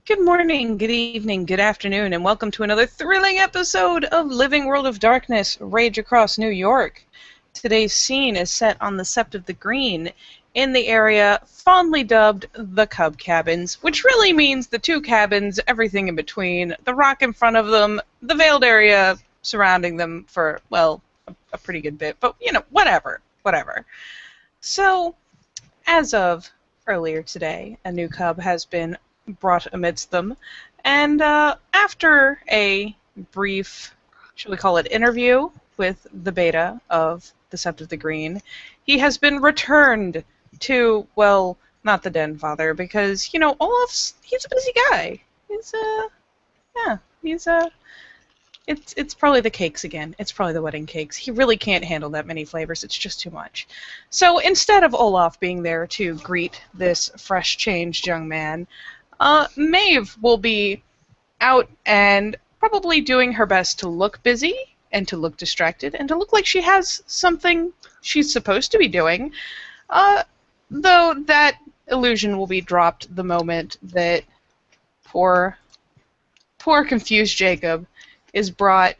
Good morning, good evening, good afternoon, and welcome to another thrilling episode of Living World of Darkness, Rage Across New York. Today's scene is set on the Sept of the Green, in the area fondly dubbed the Cub Cabins, which really means the two cabins, everything in between, the rock in front of them, the veiled area surrounding them for, well, a pretty good bit, but, whatever. So, as of earlier today, a new cub has been brought amidst them, and after a brief, shall we call it, interview with the beta of the Sept of the Green, he has been returned to, well, not the Den Father, because, Olaf's, he's a busy guy. It's probably the cakes again. It's probably the wedding cakes. He really can't handle that many flavors. It's just too much. So instead of Olaf being there to greet this fresh changed young man, Maeve will be out and probably doing her best to look busy and to look distracted and to look like she has something she's supposed to be doing, though that illusion will be dropped the moment that poor confused Jacob is brought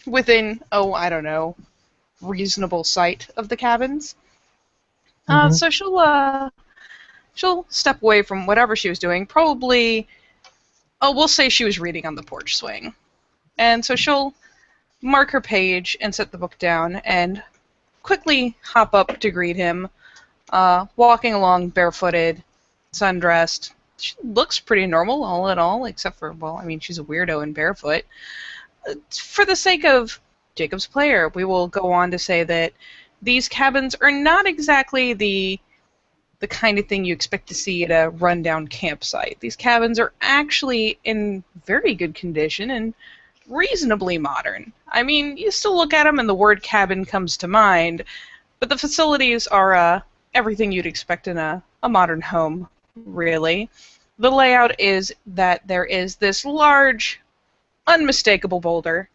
within, reasonable sight of the cabins. So she'll step away from whatever she was doing, probably, we'll say she was reading on the porch swing. And so she'll mark her page and set the book down and quickly hop up to greet him, walking along barefooted, sundressed. She looks pretty normal all in all, except for, she's a weirdo and barefoot. For the sake of Jacob's player, we will go on to say that these cabins are not exactly the kind of thing you expect to see at a rundown campsite. These cabins are actually in very good condition and reasonably modern. I mean, you still look at them and the word cabin comes to mind, but the facilities are everything you'd expect in a modern home, really. The layout is that there is this large, unmistakable boulder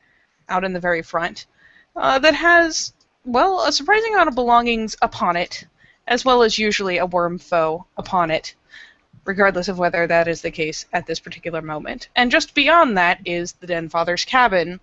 out in the very front that has, a surprising amount of belongings upon it, as well as usually a worm foe upon it, regardless of whether that is the case at this particular moment. And just beyond that is the Den Father's cabin,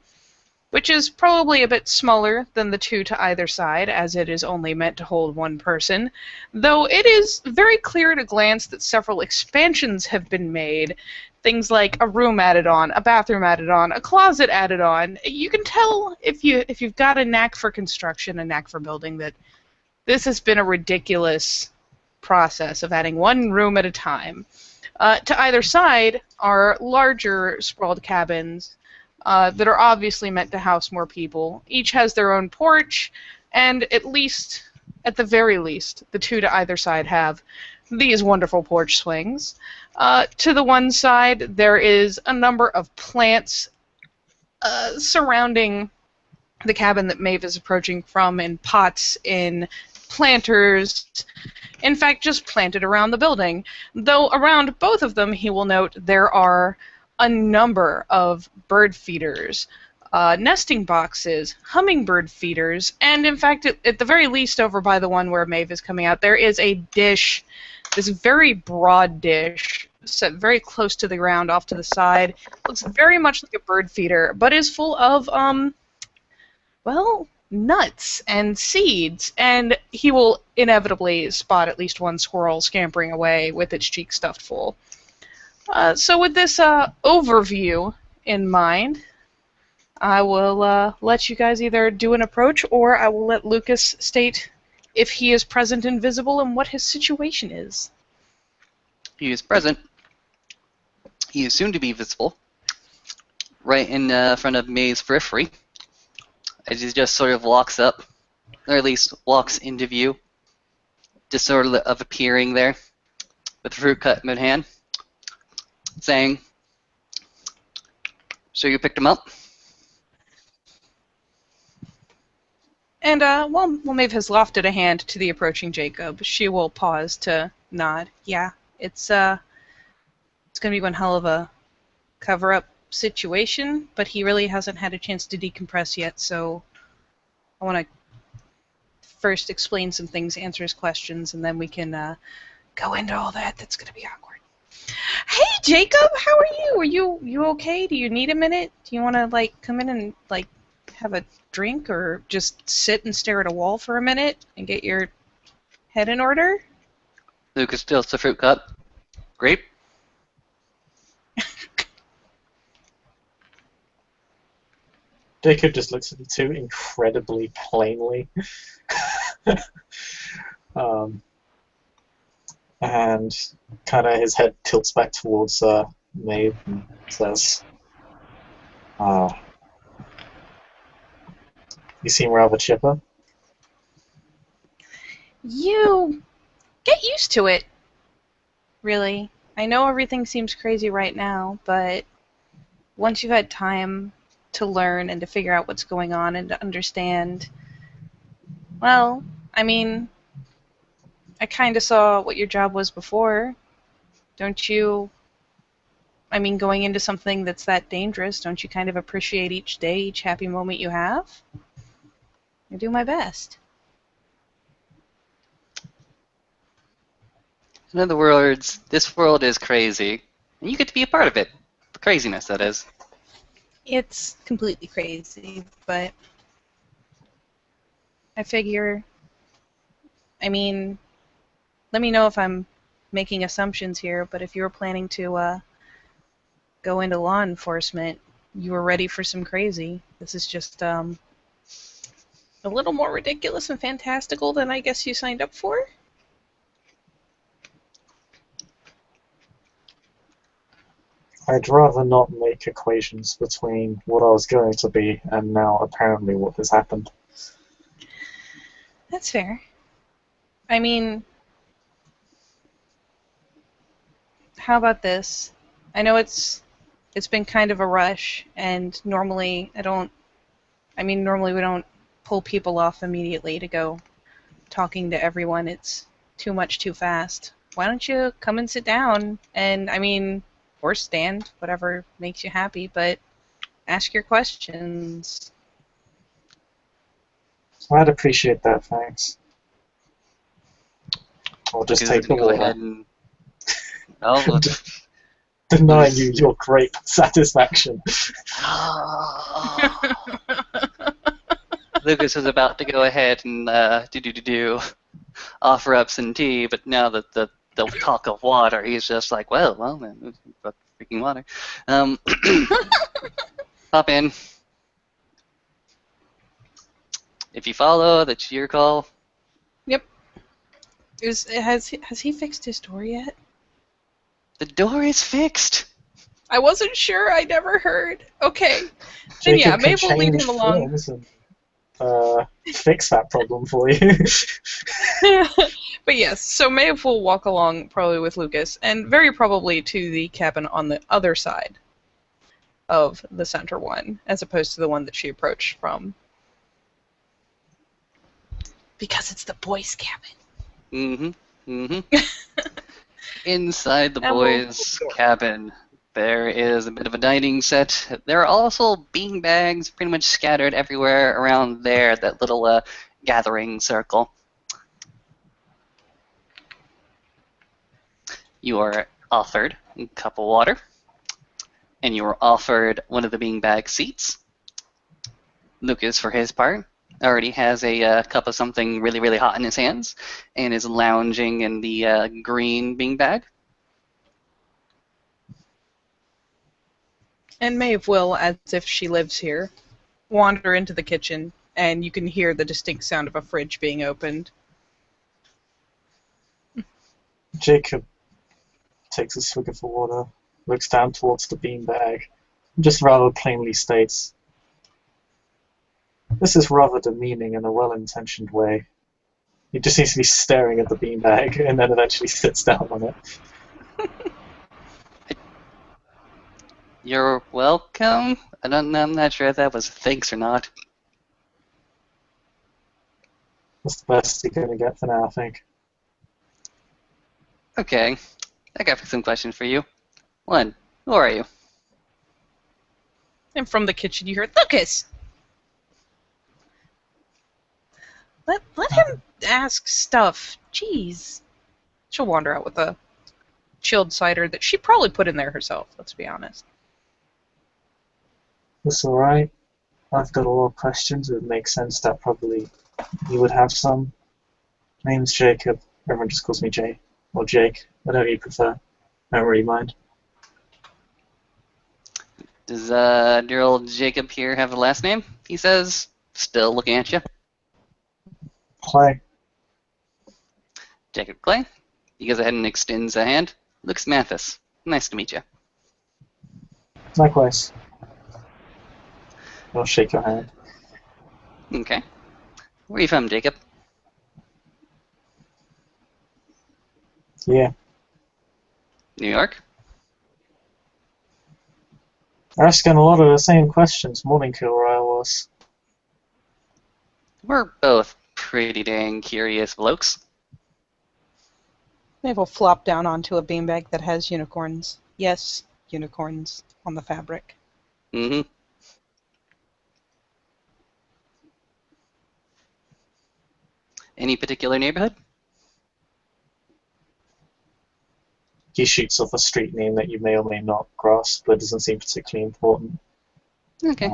which is probably a bit smaller than the two to either side, as it is only meant to hold one person, though it is very clear at a glance that several expansions have been made. Things like a room added on, a bathroom added on, a closet added on. You can tell if you've got a knack for construction, a knack for building, that this has been a ridiculous process of adding one room at a time. To either side are larger sprawled cabins that are obviously meant to house more people. Each has their own porch, and at the very least, the two to either side have these wonderful porch swings. To the one side, there is a number of plants surrounding the cabin that Maeve is approaching from, in pots, in planters, in fact, just planted around the building. Though around both of them, he will note, there are a number of bird feeders, nesting boxes, hummingbird feeders, and in fact, at the very least, over by the one where Maeve is coming out, there is a dish, this very broad dish, set very close to the ground off to the side. Looks very much like a bird feeder, but is full of, nuts and seeds, and he will inevitably spot at least one squirrel scampering away with its cheek stuffed full. So with this overview in mind, I will let you guys either do an approach, or I will let Lucas state if he is present and visible and what his situation is. He is present. He is soon to be visible, right in front of Maeve's periphery, as he just sort of walks up, or at least walks into view, just sort of appearing there, with the fruit cut in hand, saying, "So you picked him up?" And while Maeve has lofted a hand to the approaching Jacob, she will pause to nod. Yeah, it's going to be one hell of a cover-up situation, but he really hasn't had a chance to decompress yet, so I want to first explain some things, answer his questions, and then we can go into all that. That's going to be awkward. Hey, Jacob, how are you? Are you okay? Do you need a minute? Do you want to like come in and like have a drink or just sit and stare at a wall for a minute and get your head in order? Lucas tilts the fruit cup. Grape? Jacob just looks at the two incredibly plainly. And kind of his head tilts back towards Maeve and says, you seem rather chipper. You get used to it. Really. I know everything seems crazy right now, but once you've had time to learn and to figure out what's going on and to understand, well, I mean, I kind of saw what your job was before. Don't you? I mean, going into something that's that dangerous, don't you kind of appreciate each day, each happy moment you have? I do my best. In other words, this world is crazy, and you get to be a part of it. The craziness, that is. It's completely crazy, but I figure, I mean, let me know if I'm making assumptions here, but if you were planning to go into law enforcement, you were ready for some crazy. This is just a little more ridiculous and fantastical than I guess you signed up for. I'd rather not make equations between what I was going to be and now apparently what has happened. That's fair. I mean, how about this? I know it's been kind of a rush, and normally normally we don't pull people off immediately to go talking to everyone. It's too much too fast. Why don't you come and sit down and, or stand, whatever makes you happy, but ask your questions. I'd appreciate that, thanks. I'll just Lucas take is the gonna go water. ahead and... Oh, Denying you your great satisfaction. Lucas is about to go ahead and offer up some tea, but now that the talk of water, he's just like, well, freaking water. Hop in. If you follow, that's your call. Yep. Has he fixed his door yet? The door is fixed. I wasn't sure. I never heard. Okay. Then Jacob yeah, can maybe we'll lead change him along. forms and fix that problem for you. But yes, so Maeve will walk along probably with Lucas, and very probably to the cabin on the other side of the center one, as opposed to the one that she approached from. Because it's the boys' cabin. Inside the And boys' cabin, there is a bit of a dining set. There are also bean bags pretty much scattered everywhere around there, that little gathering circle. You are offered a cup of water, and you are offered one of the beanbag seats. Lucas, for his part, already has a cup of something really, really hot in his hands, and is lounging in the green beanbag. And Maeve will, as if she lives here, wander into the kitchen, and you can hear the distinct sound of a fridge being opened. Jacob takes a swig of the water, looks down towards the beanbag, and just rather plainly states, "This is rather demeaning in a well-intentioned way." He just seems to be staring at the beanbag, and then eventually sits down on it. You're welcome. I'm not sure if that was thanks or not. That's the best you're going to get for now, I think. Okay, I got some questions for you. One, who are you? And from the kitchen you hear, Lucas! Let him ask stuff. Jeez. She'll wander out with a chilled cider that she probably put in there herself, let's be honest. That's alright. I've got a lot of questions. It would make sense that probably you would have some. Name's Jacob. Everyone just calls me Jay. Or Jake. Whatever you prefer. I don't really mind. Does dear old Jacob here have a last name? He says, still looking at you. Clay. Jacob Clay. He goes ahead and extends a hand. Lucas Mathis. Nice to meet you. Likewise. I'll shake your hand. Okay. Where are you from, Jacob? Yeah. New York? Asking a lot of the same questions. Morning kill where I was. We're both pretty dang curious blokes. Maybe we'll flop down onto a beanbag that has unicorns. Yes, unicorns on the fabric. Mm-hmm. Any particular neighborhood? He shoots off a street name that you may or may not grasp, but doesn't seem particularly important. Okay.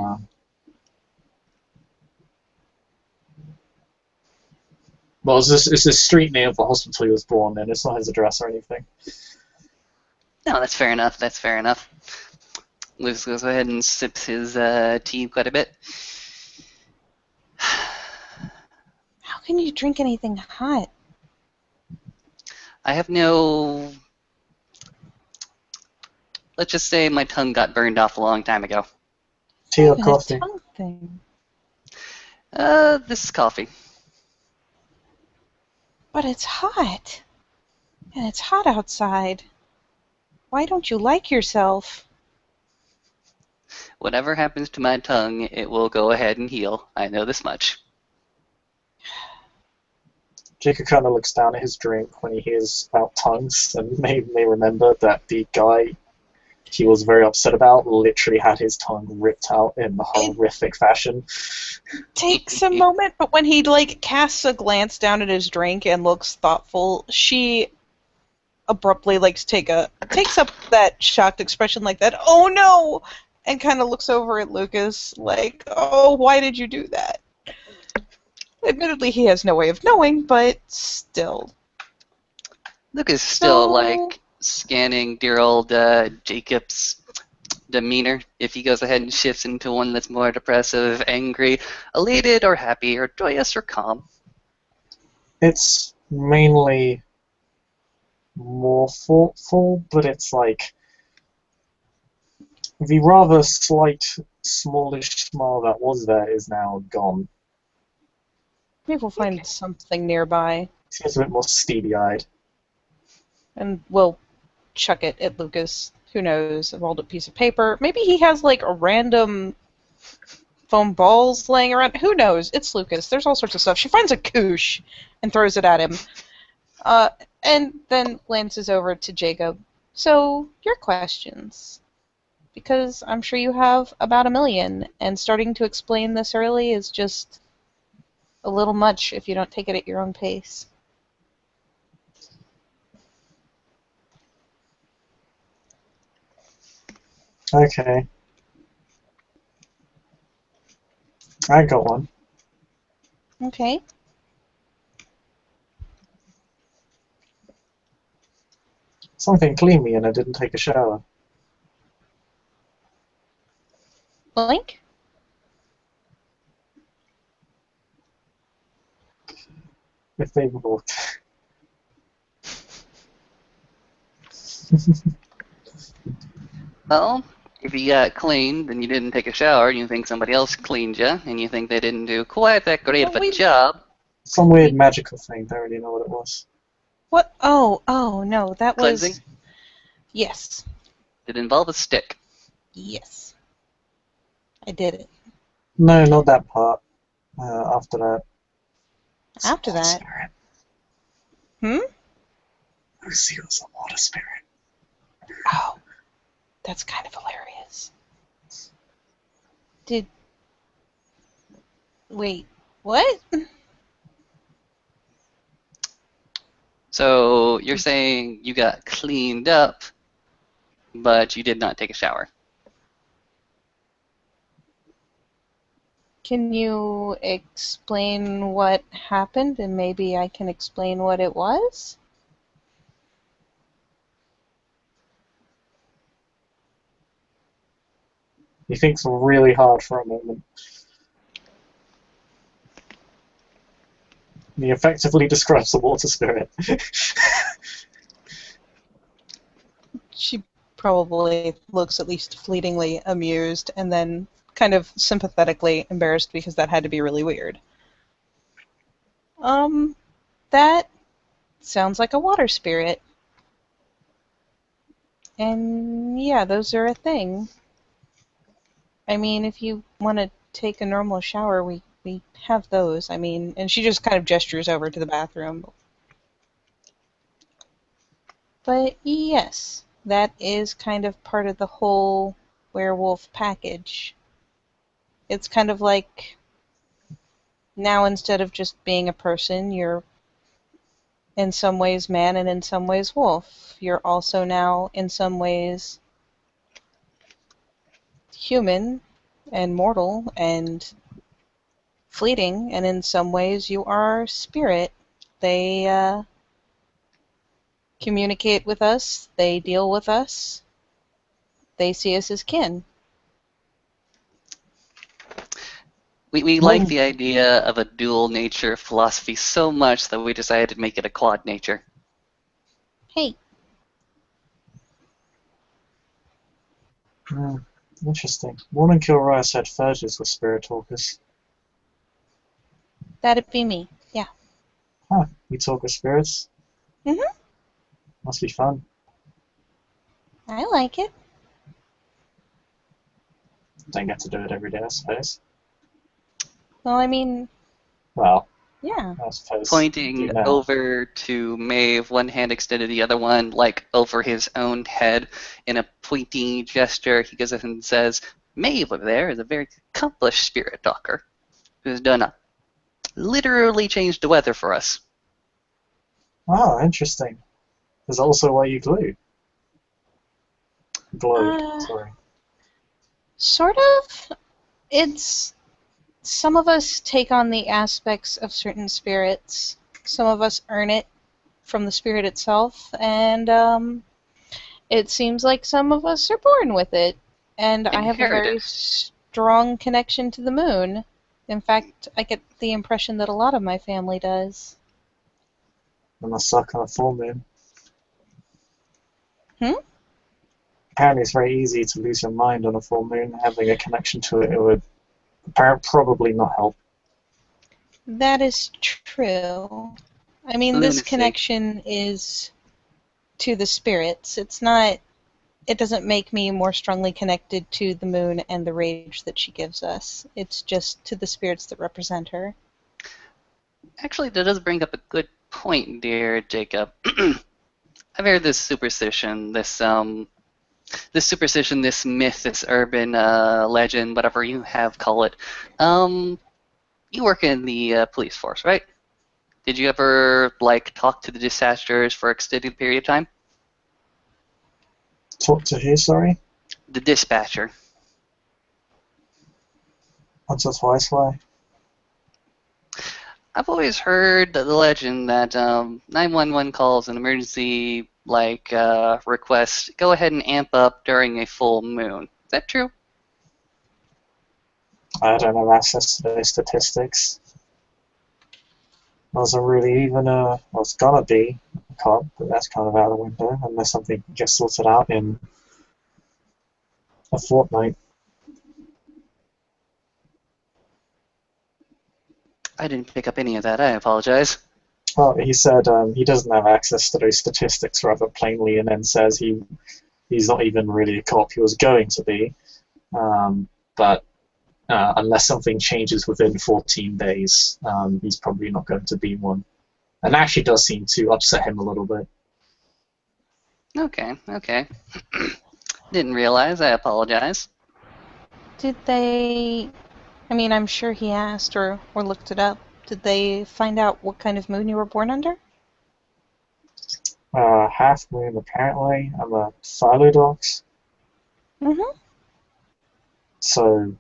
Well, it's the street name of the hospital he was born in. It's not his address or anything. No, that's fair enough. That's fair enough. Lucas goes ahead and sips his tea quite a bit. How can you drink anything hot? I have no... Let's just say my tongue got burned off a long time ago. Tea or Even coffee? a tongue thing. This is coffee. But it's hot. And it's hot outside. Why don't you like yourself? Whatever happens to my tongue, it will go ahead and heal. I know this much. Jacob kind of looks down at his drink when he hears about tongues and may remember that the guy he was very upset about literally had his tongue ripped out in a horrific fashion. Takes a moment, but when he casts a glance down at his drink and looks thoughtful, she abruptly takes up that shocked expression like that. Oh no! And kind of looks over at Lucas like, oh, why did you do that? Admittedly, he has no way of knowing, but still. Lucas is still scanning dear old Jacob's demeanor. If he goes ahead and shifts into one that's more depressive, angry, elated, or happy, or joyous, or calm. It's mainly more thoughtful, but it's like the rather slight, smallish smile that was there is now gone. Maybe we'll find something nearby. Seems a bit more steely-eyed. And we'll chuck it at Lucas. Who knows? A rolled up piece of paper. Maybe he has a random foam balls laying around. Who knows? It's Lucas. There's all sorts of stuff. She finds a koosh and throws it at him. And then glances over to Jacob. So, your questions. Because I'm sure you have about 1 million, and starting to explain this early is just a little much if you don't take it at your own pace. Okay. I got one. Okay. Something cleaned me and I didn't take a shower. Blink? If they walked. Well, if you got cleaned and you didn't take a shower, and you think somebody else cleaned you, and you think they didn't do quite that great of a job. Some weird magical thing, don't really know what it was. What? Oh, no, that Cleansing? was... Yes. Did it involve a stick? Yes. I did it. No, not that part. After that. After that? Spirit. Hmm? Lucy was a water spirit. Oh. That's kind of hilarious. Wait, what? So you're saying you got cleaned up, but you did not take a shower. Can you explain what happened, and maybe I can explain what it was? He thinks really hard for a moment. He effectively describes the water spirit. She probably looks at least fleetingly amused and then kind of sympathetically embarrassed because that had to be really weird. That sounds like a water spirit. And yeah, those are a thing. I mean, if you want to take a normal shower, we have those. I mean, and she just kind of gestures over to the bathroom. But yes, that is kind of part of the whole werewolf package. It's kind of like now instead of just being a person, you're in some ways man and in some ways wolf. You're also now in some ways human and mortal and fleeting, and in some ways you are spirit. They communicate with us, they deal with us, they see us as kin. We like the idea of a dual nature philosophy so much that we decided to make it a quad nature. Hey. Interesting. Morning Kilroy said Furges were spirit talkers. That'd be me, yeah. Huh, you talk with spirits? Mm-hmm. Must be fun. I like it. Don't get to do it every day, I suppose. Well, I mean, Well, yeah. I suppose. Pointing over to Maeve, one hand extended, the other one like over his own head in a pointy gesture. He goes and says, Maeve over there is a very accomplished spirit talker who's done literally changed the weather for us. Oh, interesting. Is that also why you glue? Glowed, sorry. Sort of. It's... Some of us take on the aspects of certain spirits. Some of us earn it from the spirit itself, and it seems like some of us are born with it. And I have a very strong connection to the moon. In fact, I get the impression that a lot of my family does. It must suck on a full moon. Apparently it's very easy to lose your mind on a full moon. Having a connection to it would probably not help. That is true. I mean, this connection is to the spirits. It's not... It doesn't make me more strongly connected to the moon and the rage that she gives us. It's just to the spirits that represent her. Actually, that does bring up a good point, dear Jacob. I've heard this superstition, this myth, this urban legend, whatever you have call it. You work in the police force, right? Did you ever talk to the dispatchers for an extended period of time? Talk to who, sorry? The dispatcher. Once or twice, why? I've always heard the legend that 911 calls an emergency request go ahead and amp up during a full moon. Is that true? I don't have access to those statistics. Wasn't really even well, it's gonna be a cop, but that's kind of out the window unless something gets sorted out in a fortnight. I didn't pick up any of that. I apologize. Well, he said he doesn't have access to those statistics rather plainly, and then says he's not even really a cop. He was going to be, but unless something changes within 14 days, he's probably not going to be one. And actually does seem to upset him a little bit. Okay. Didn't realize. I apologize. Did they... I mean, I'm sure he asked or looked it up. Did they find out what kind of moon you were born under? Half moon apparently. I'm a Philodox, Mm-hmm. so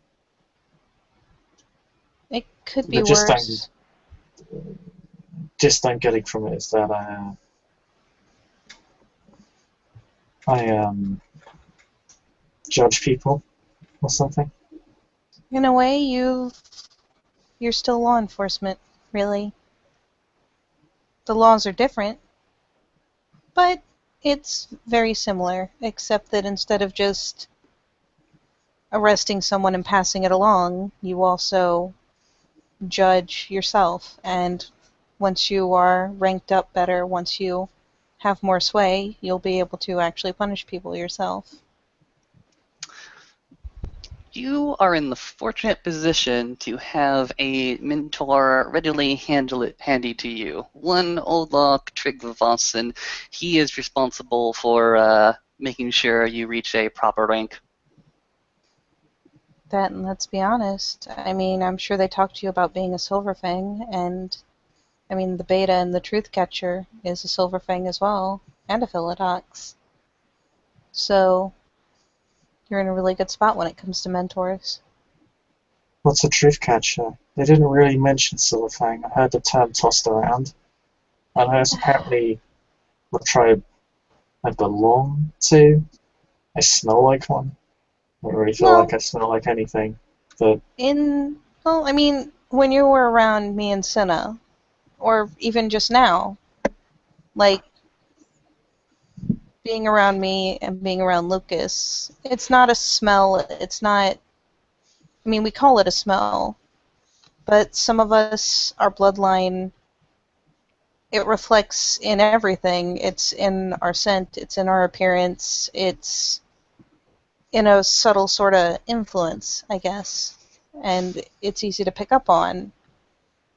It could the be worse. gist I'm getting from it is that I judge people or something. In a way, you're still law enforcement, really. The laws are different, but it's very similar, except that instead of just arresting someone and passing it along, you also judge yourself. And once you are ranked up better, once you have more sway, you'll be able to actually punish people yourself. You are in the fortunate position to have a mentor readily handy to you. One Olaf Tryggvason, he is responsible for making sure you reach a proper rank. That, and let's be honest, I mean, I'm sure they talked to you about being a Silverfang, and I mean, the Beta and the Truth Catcher is a Silverfang as well, and a Philodox. So, you're in a really good spot when it comes to mentors. What's a truth catcher? They didn't really mention Silverfang. I heard the term tossed around. I know it's apparently the tribe I belong to. I smell like one. I don't really feel like Well, I smell like anything. But well, I mean, when you were around me and Cinna, or even just now, like, being around me and being around Lucas, it's not a smell, it's not, I mean, we call it a smell, but some of us, our bloodline, it reflects in everything. It's in our scent, it's in our appearance, it's in a subtle sort of influence, I guess. And it's easy to pick up on.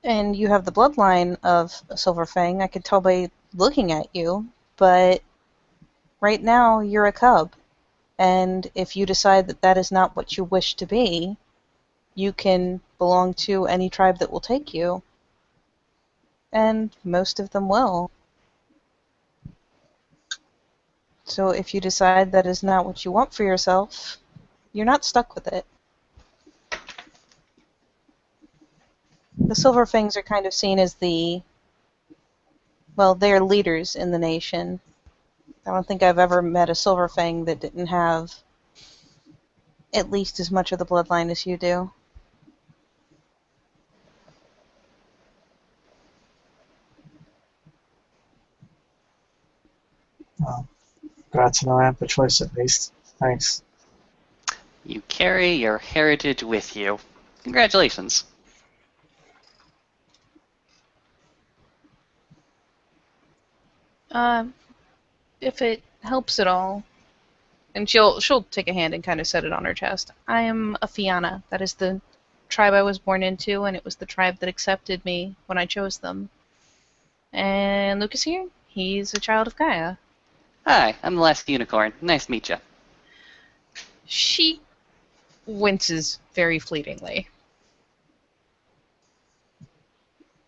And you have the bloodline of Silverfang, I could tell by looking at you, but right now you're a cub. And if you decide that that is not what you wish to be, you can belong to any tribe that will take you. And most of them will. So if you decide that is not what you want for yourself, you're not stuck with it. The Silverfangs are kind of seen as well, they're leaders in the nation. I don't think I've ever met a Silverfang that didn't have at least as much of the bloodline as you do. glad to know I have the choice at least. Thanks. You carry your heritage with you. Congratulations. If it helps at all, and she'll take a hand and kind of set it on her chest. I am a Fianna. That is the tribe I was born into, and it was the tribe that accepted me when I chose them. And Lucas here, he's a child of Gaia. Hi, I'm the last unicorn. Nice to meet you. She winces very fleetingly.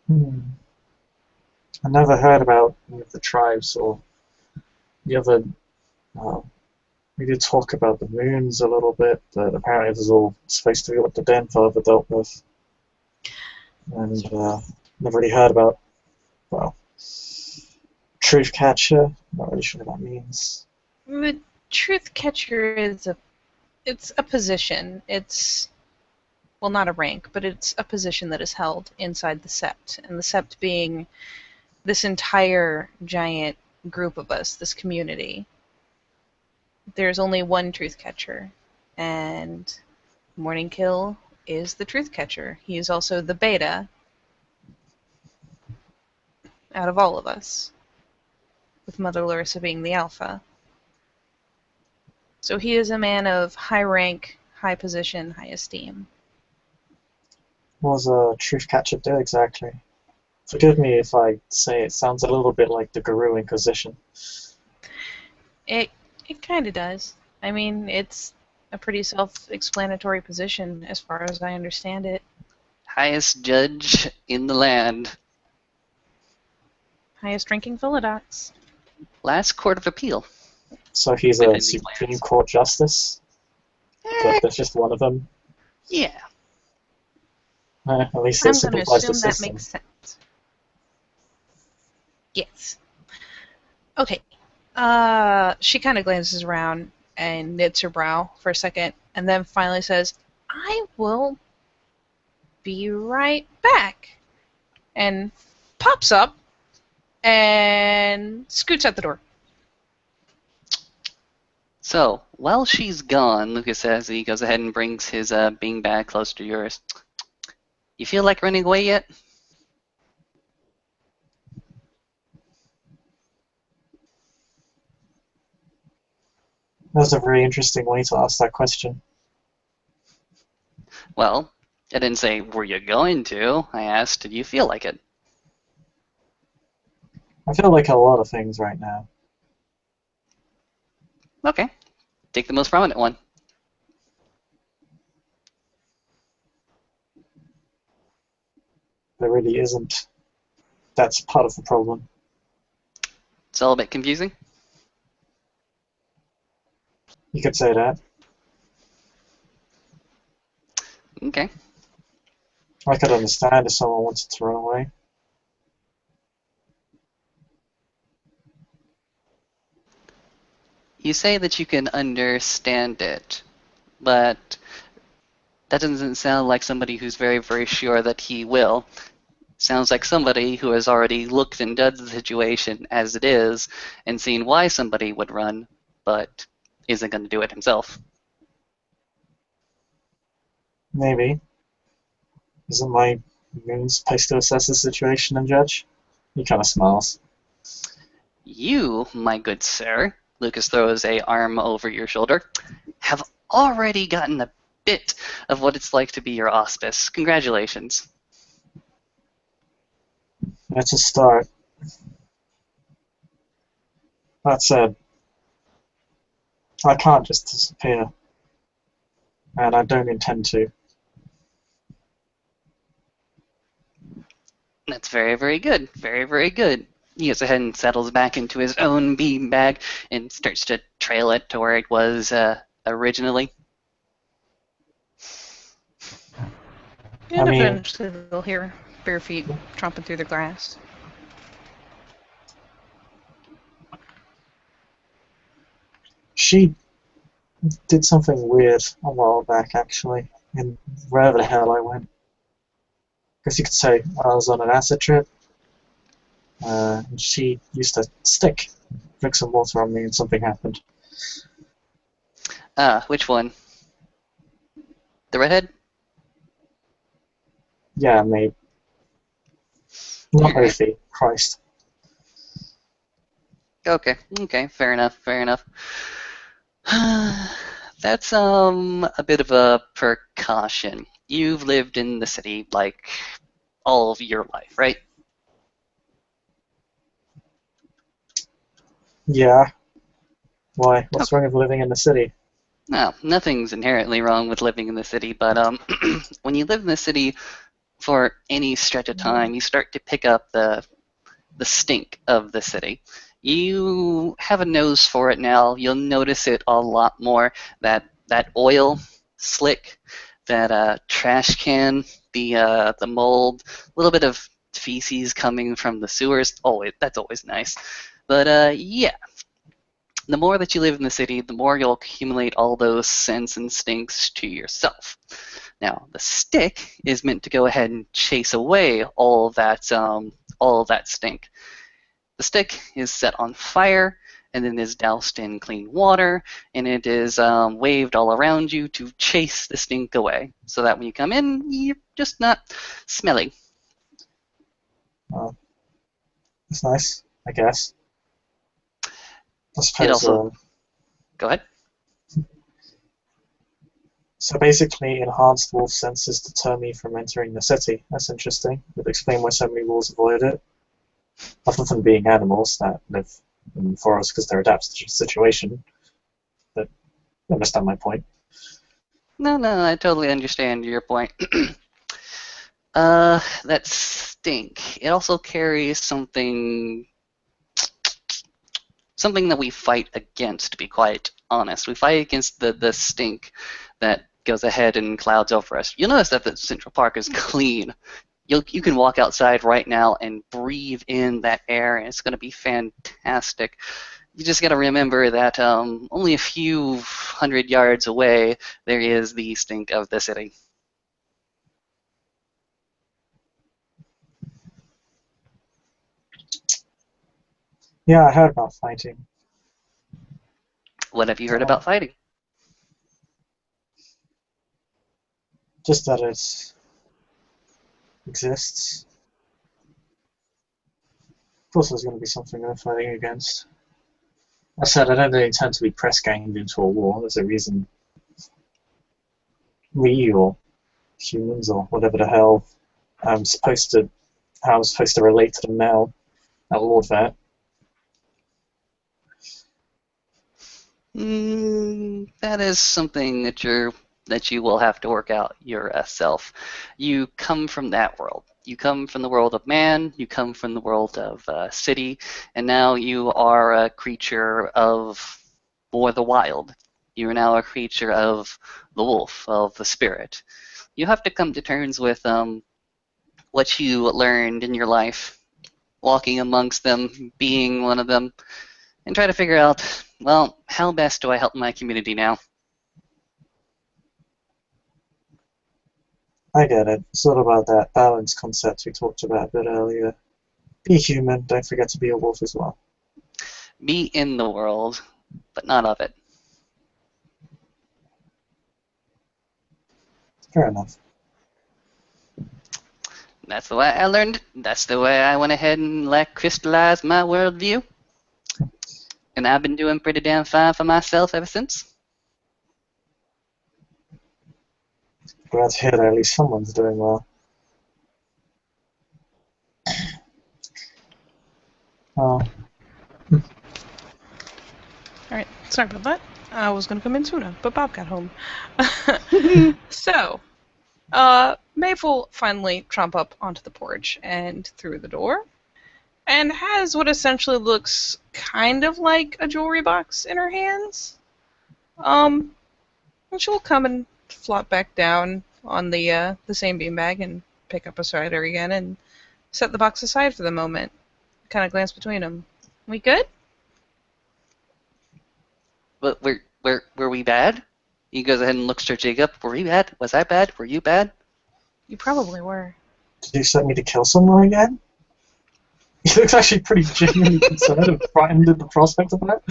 I never heard about any of the tribes or the other. Uh, we did talk about the moons a little bit, but apparently this is all supposed to be what the Den Father dealt with. And never really heard about, well, Truth Catcher. Not really sure what that means. The Truth Catcher is it's a position. It's, well, not a rank, but it's a position that is held inside the Sept. And the Sept being this entire giant group of us, this community. There's only one Truth Catcher, and Morning Kill is the Truth Catcher. He is also the Beta out of all of us, with Mother Larissa being the Alpha. So he is a man of high rank, high position, high esteem. What does a Truth Catcher do exactly? Forgive me if I say it sounds a little bit like the Guru Inquisition. It kind of does. I mean, it's a pretty self-explanatory position as far as I understand it. Highest judge in the land. Highest ranking Philodox. Last court of appeal. So he's Within a the Supreme plans. Court justice, Eh, but there's just one of them. yeah. At least it I'm going to simplifies the assume that system. makes sense. Yes. Okay. She kind of glances around and knits her brow for a second, and then finally says, "I will be right back," and pops up and scoots out the door. So, while she's gone, Lucas says he goes ahead and brings his being bag closer to yours. You feel like running away yet? That's a very interesting way to ask that question. Well, I didn't say, were you going to? I asked, did you feel like it? I feel like a lot of things right now. Okay. Take the most prominent one. There really isn't. That's part of the problem. It's all a bit confusing. You could say that. Okay. I could understand if someone wanted to run away. You say that you can understand it, but that doesn't sound like somebody who's very, very sure that he will. Sounds like somebody who has already looked and judged the situation as it is and seen why somebody would run, but isn't going to do it himself. Maybe. Isn't my moon supposed to assess the situation and judge? He kind of smiles. You, my good sir, Lucas throws a arm over your shoulder, have already gotten a bit of what it's like to be your auspice. Congratulations. That's a start. That said, I can't just disappear. And I don't intend to. That's very, very good. Very, very good. He goes ahead and settles back into his own bean bag and starts to trail it to where it was originally. And I mean, eventually they'll hear bare feet tromping through the grass. she did something weird a while back, actually, in wherever the hell I went. Guess you could say I was on an acid trip. And she used a stick, drink some water on me, and something happened. Which one? The redhead? Yeah, maybe. Not Alright. Ophi. Christ. Okay, fair enough. That's a bit of a precaution. You've lived in the city like all of your life, right? Yeah. Why? What's wrong with living in the city? No, nothing's inherently wrong with living in the city, but when you live in the city for any stretch of time, you start to pick up the stink of the city. You have a nose for it now. You'll notice it a lot more. That oil slick, that trash can, the mold, a little bit of feces coming from the sewers. Always, that's always nice. But yeah, the more that you live in the city, the more you'll accumulate all those scents and stinks to yourself. Now, the stick is meant to go ahead and chase away all of that stink. The stick is set on fire and then is doused in clean water, and it is waved all around you to chase the stink away, so that when you come in, you're just not smelly. That's nice, I guess. I It suppose. also, go ahead. So basically, enhanced wolf senses deter me from entering the city. That's interesting. Would explain why so many wolves avoid it. Other than being animals that live in the forest because they're adapted to the situation. But you understand my point. No, I totally understand your point. That stink. It also carries something something that we fight against, to be quite honest. We fight against the stink that goes ahead and clouds over us. You'll notice that the Central Park is clean. You can walk outside right now and breathe in that air, and it's going to be fantastic. You just got to remember that only a few hundred yards away, there is the stink of the city. Yeah, I heard about fighting. What have you heard about fighting? Just that it exists. Of course there's going to be something they're fighting against. I said I don't intend to be press ganged into a war. There's a reason we or humans or whatever the hell how I'm supposed to relate to them now at Lord Vet. That is something that you will have to work out yourself. You come from that world. You come from the world of man. You come from the world of city, and now you are a creature of more the wild. You are now a creature of the wolf, of the spirit. You have to come to terms with what you learned in your life, walking amongst them, being one of them, and try to figure out, well, how best do I help my community now? I get it. It's all about that balance concept we talked about a bit earlier. Be human, don't forget to be a wolf as well. Be in the world, but not of it. Fair enough. That's the way I learned it. That's the way I went ahead and crystallized my worldview. And I've been doing pretty damn fine for myself ever since. Glad to hear that at least someone's doing well. Oh. Alright, sorry about that. I was going to come in sooner, but Bob got home. So, Maeve will finally tromp up onto the porch and through the door, and has what essentially looks kind of like a jewelry box in her hands. And she'll come and flop back down on the same beanbag and pick up a cider again and set the box aside for the moment. Kind of glance between them. We good? But were we bad? He goes ahead and looks at Jacob. Were we bad? Was I bad? Were you bad? You probably were. Did you set me to kill someone again? He looks actually pretty genuinely concerned and frightened at the prospect of that.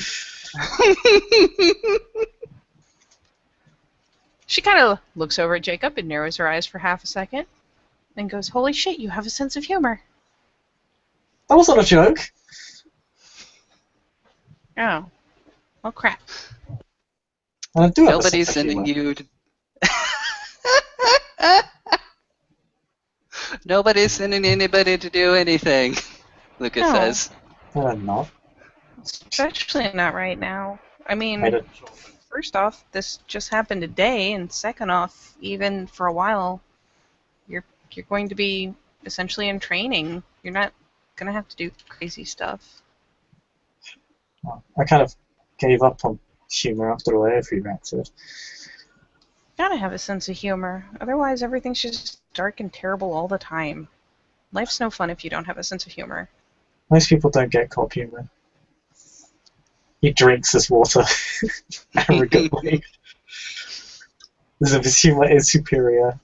She kind of looks over at Jacob and narrows her eyes for half a second, then goes, "Holy shit, you have a sense of humor." That wasn't a joke. Oh. Well, crap. And I do have a Nobody's sense of sending humor. you to... Nobody's sending anybody to do anything, Lucas No. says. No, I'm not. Especially not right now. I mean, I don't- first off, this just happened today, and second off, even for a while, you're going to be essentially in training. You're not going to have to do crazy stuff. I kind of gave up on humor after the way every reacted. Gotta have a sense of humor. Otherwise, everything's just dark and terrible all the time. Life's no fun if you don't have a sense of humor. Most people don't get cop humor. He drinks his water arrogantly. As if his humor is superior.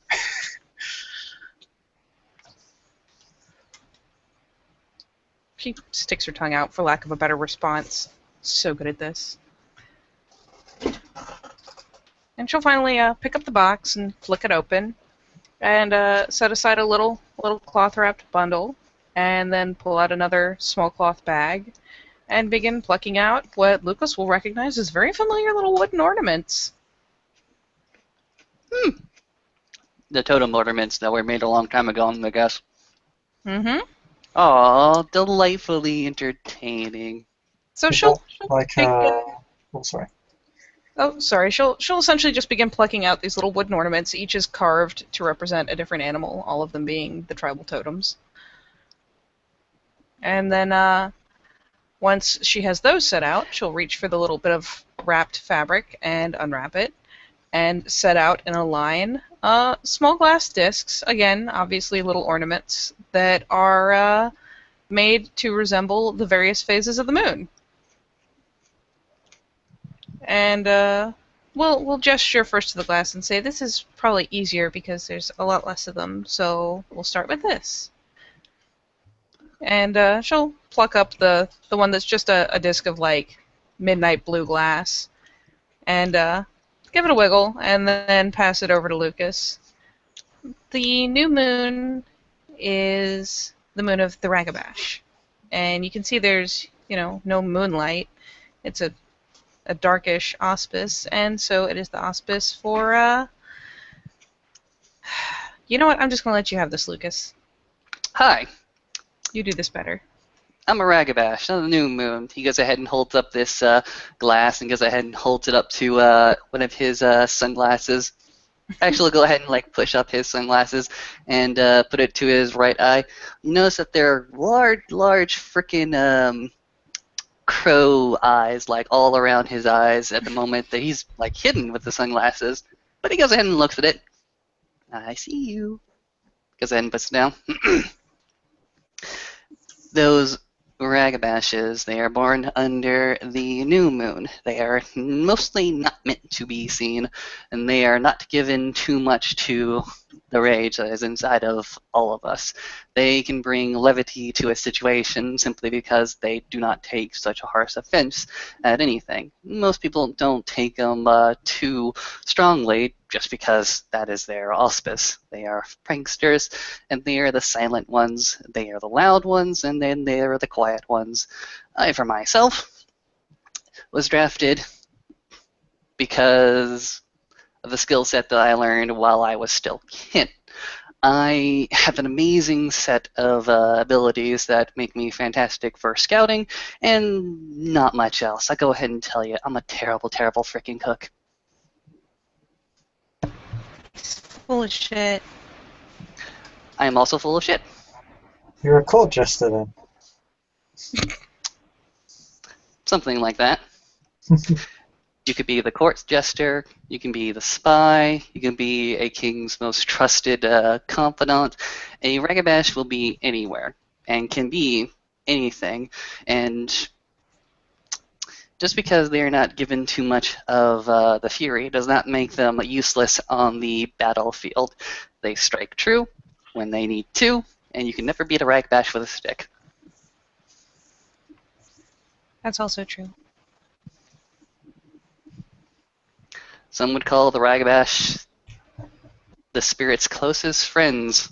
She sticks her tongue out for lack of a better response. So good at this. And she'll finally pick up the box and flick it open, and set aside a little cloth-wrapped bundle, and then pull out another small cloth bag, and begin plucking out what Lucas will recognize as very familiar little wooden ornaments. The totem ornaments that were made a long time ago, I guess. Mm-hmm. Aw, delightfully entertaining. So Is she'll that like, take, oh, sorry. Oh, sorry. She'll essentially just begin plucking out these little wooden ornaments. Each is carved to represent a different animal, all of them being the tribal totems. And then Once she has those set out, she'll reach for the little bit of wrapped fabric and unwrap it, and set out in a line small glass discs, again, obviously little ornaments, that are made to resemble the various phases of the moon. And we'll gesture first to the glass and say, this is probably easier because there's a lot less of them, so we'll start with this. And she'll pluck up the one that's just a disc of, like, midnight blue glass, and give it a wiggle, and then pass it over to Lucas. The new moon is the moon of the Ragabash. And you can see there's, no moonlight. It's a darkish auspice, and so it is the auspice for, you know what? I'm just going to let you have this, Lucas. Hi. You do this better. I'm a Ragabash, not a new moon. He goes ahead and holds up this glass and goes ahead and holds it up to one of his sunglasses. Actually, go ahead and push up his sunglasses and put it to his right eye. You notice that there are large freaking crow eyes all around his eyes at the moment that he's hidden with the sunglasses. But he goes ahead and looks at it. I see you. Goes ahead and puts it down. Those Ragabashes, they are born under the new moon. They are mostly not meant to be seen, and they are not given too much to the rage that is inside of all of us. They can bring levity to a situation simply because they do not take such a harsh offense at anything. Most people don't take them too strongly just because that is their auspice. They are pranksters, and they are the silent ones, they are the loud ones, and then they are the quiet ones. I, for myself, was drafted because of the skill set that I learned while I was still kin. I have an amazing set of abilities that make me fantastic for scouting, and not much else. I go ahead and tell you, I'm a terrible, terrible freaking cook. Full of shit. I am also full of shit. You're a court jester then. Something like that. You could be the court jester, you can be the spy, you can be a king's most trusted confidant. A Ragabash will be anywhere and can be anything. And just because they are not given too much of the fury does not make them useless on the battlefield. They strike true when they need to, and you can never beat a Ragabash with a stick. That's also true. Some would call the Ragabash the spirit's closest friends,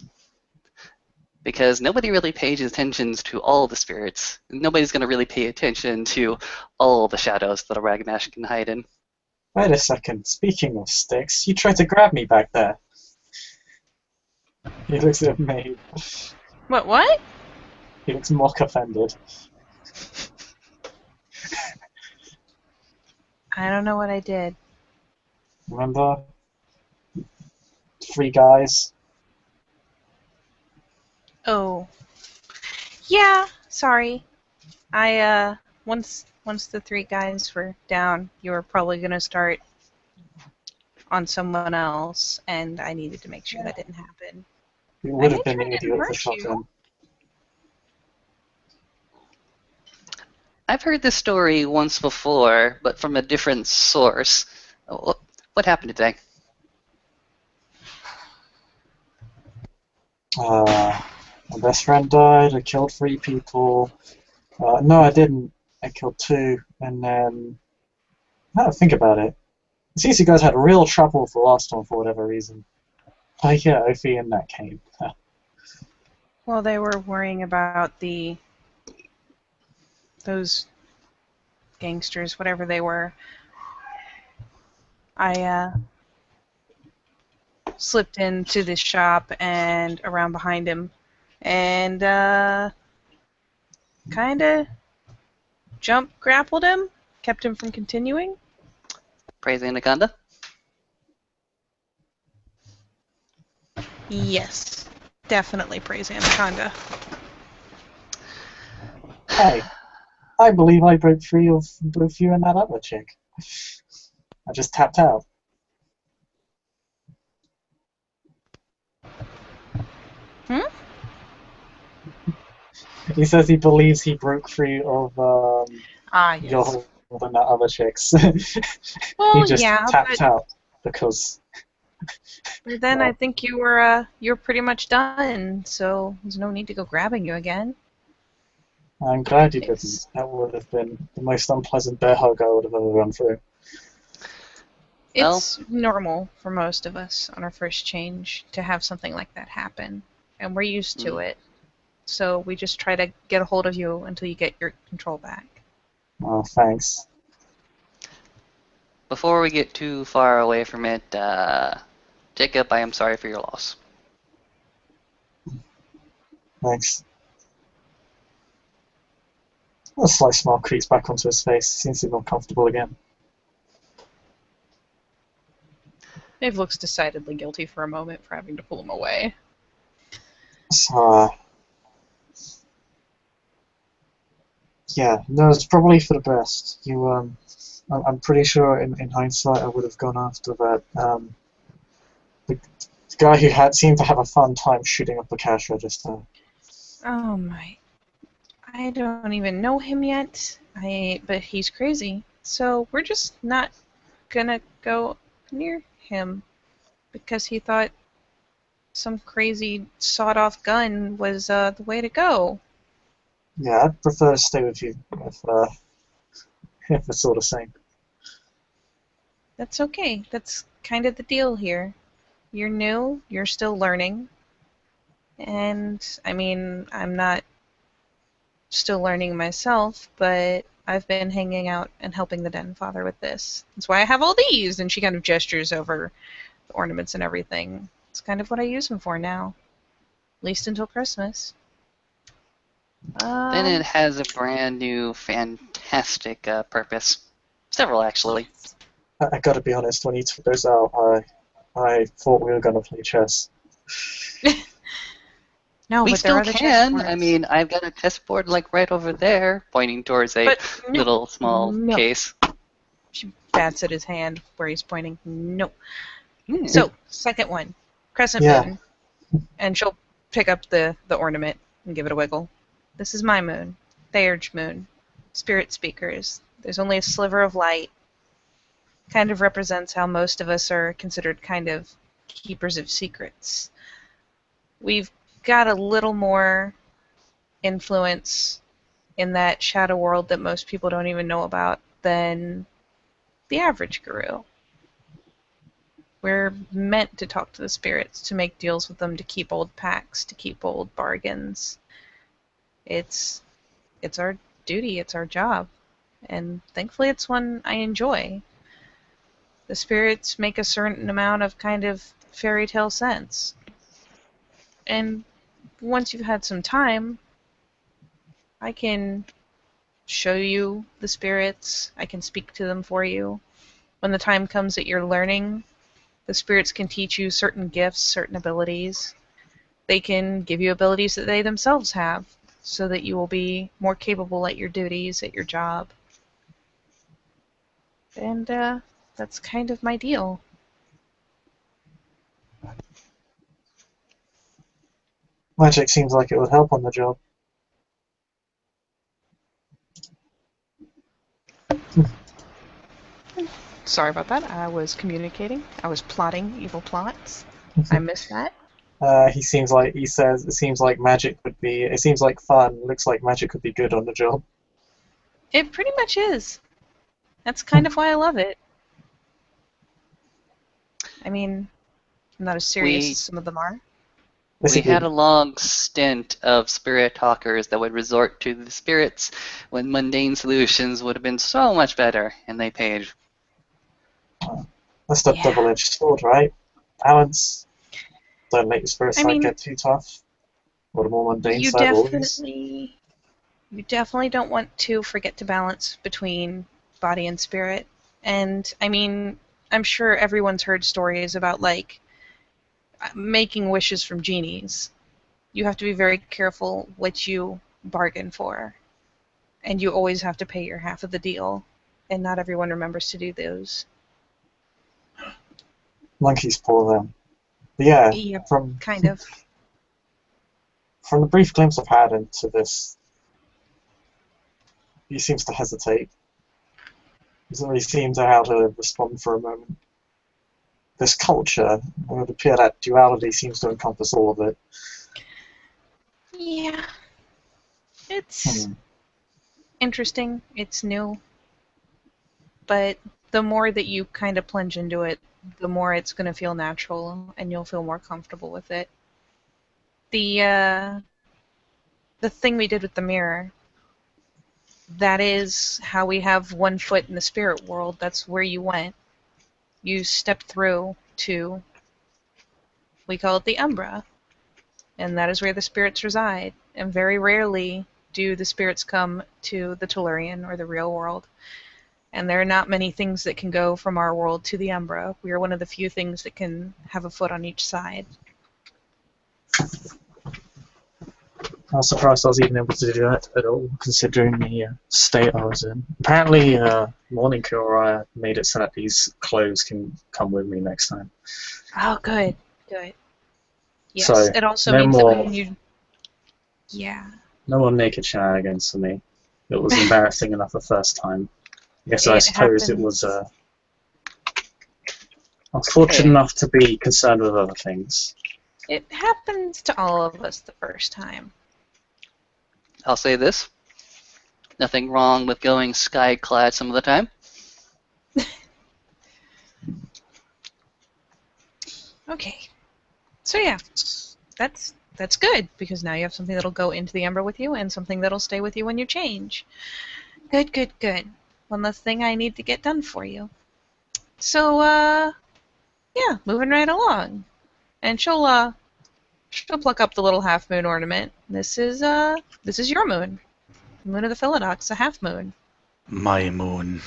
because nobody really pays attention to all the spirits. Nobody's going to really pay attention to all the shadows that a Ragabash can hide in. Wait a second, speaking of sticks, you tried to grab me back there. He looks at me. What? He looks mock offended. I don't know what I did. Remember? 3 guys? Oh. Yeah, sorry. I once the 3 guys were down, you were probably gonna start on someone else, and I needed to make sure that didn't happen. You would have made been sure I an didn't idiot with the hurt you. shotgun. I've heard this story once before, but from a different source. What happened today? My best friend died, I killed 3 people. No, I didn't. I killed 2, and then... Now that I think about it, it seems you guys had real trouble with the last one for whatever reason. Oh yeah, Ophi and that came. Well, they were worrying about those gangsters, whatever they were. I slipped into this shop and around behind him, and kind of grappled him, kept him from continuing. Praise Anaconda? Yes, definitely praise Anaconda. Hey, I believe I broke free of both you and that other chick. I just tapped out. Hmm? He says he believes he broke free of your Yes. whole and that other chicks. He Well, just yeah, tapped out because, but then I well, think you're pretty much done, so there's no need to go grabbing you again. I'm glad you didn't. It's That would have been the most unpleasant bear hug I would have ever run through. Well, it's normal for most of us on our first change to have something like that happen, and we're used to mm, it. So we just try to get a hold of you until you get your control back. Oh, thanks. before we get too far away from it, Jacob, I am sorry for your loss. Thanks. A slight smile creeps back onto his face. He seems to be more comfortable again. Dave looks decidedly guilty for a moment for having to pull him away. So, yeah, no, it's probably for the best. I'm pretty sure in hindsight I would have gone after that. The guy who had seemed to have a fun time shooting up the cash register. Oh my. I don't even know him yet. But he's crazy. So we're just not gonna go near him because he thought some crazy sawed-off gun was the way to go. Yeah, I'd prefer to stay with you if it's all the same. That's okay. That's kind of the deal here. You're new, you're still learning, and I mean, I'm not still learning myself, but I've been hanging out and helping the Den Father with this. That's why I have all these, and she kind of gestures over the ornaments and everything. It's kind of what I use them for now, at least until Christmas. Then it Um, has a brand new, fantastic purpose. Several, actually. I gotta be honest, when you took those out, I thought we were gonna play chess. no, We but there still are the can. I chessboards. mean, I've got a chessboard like right over there, pointing towards a But no, little small no. case. She bats at his hand where he's pointing. No. Hmm. So, second one, crescent Yeah, moon, and she'll pick up the ornament and give it a wiggle. This is my moon, Theurge moon, spirit speakers. There's only a sliver of light. Kind of represents how most of us are considered kind of keepers of secrets. We've got a little more influence in that shadow world that most people don't even know about than the average guru. We're meant to talk to the spirits, to make deals with them, to keep old pacts, to keep old bargains. It's it's our duty, it's our job, and thankfully it's one I enjoy. The spirits make a certain amount of kind of fairy tale sense. And once you've had some time, I can show you the spirits, I can speak to them for you. When the time comes that you're learning, the spirits can teach you certain gifts, certain abilities. They can give you abilities that they themselves have, so that you will be more capable at your duties, at your job. And that's kind of my deal. magic seems like it would help on the job. Sorry about that. I was communicating. I was plotting evil plots. I missed that. He says it seems like magic would be. It seems like fun. Looks like magic would be good on the job. It pretty much is. That's kind of why I love it. I mean, I'm not as serious as We some of them are. we had a Basically, long stint of spirit talkers that would resort to the spirits when mundane solutions would have been so much better, and they paid. that's the Yeah. double-edged sword, right? Balance. Don't let your spirit I side mean, get too tough. Or the more mundane you side always. definitely you definitely don't want to forget to balance between body and spirit. And I mean, I'm sure everyone's heard stories about like making wishes from genies. You have to be very careful what you bargain for. and you always have to pay your half of the deal, and not everyone remembers to do those. Monkey's paw then. But yeah, Yep, from kind of. from the brief glimpse I've had into this, he seems to hesitate. Doesn't really seem to how to respond for a moment. This culture, it would appear that duality seems to encompass all of it. Yeah. It's interesting. It's new. But the more that you kind of plunge into it, the more it's going to feel natural, and you'll feel more comfortable with it. The thing we did with the mirror, that is how we have one foot in the spirit world. That's where you went. You stepped through to, we call it the Umbra, and that is where the spirits reside. And very rarely do the spirits come to the Tellurian or the real world. And there are not many things that can go from our world to the Umbra. We are one of the few things that can have a foot on each side. I was surprised I was even able to do that at all, considering the state I was in. Apparently, Morning Cure made it so that these clothes can come with me next time. Oh, good. Good. Yes, So, it also no means more, that when you... Yeah. no more naked shenanigans for me. It was embarrassing enough the first time. Yes, I It suppose it happens. was. I was fortunate Okay. enough to be concerned with other things. It happens to all of us the first time. I'll say this. Nothing wrong with going sky-clad some of the time. Okay. So yeah, that's good, because now you have something that'll go into the Ember with you and something that'll stay with you when you change. Good, good, good. One less thing I need to get done for you. So, yeah, moving right along. And she'll pluck up the little half moon ornament. This is your moon. Moon of the Philodox, a half moon. My moon.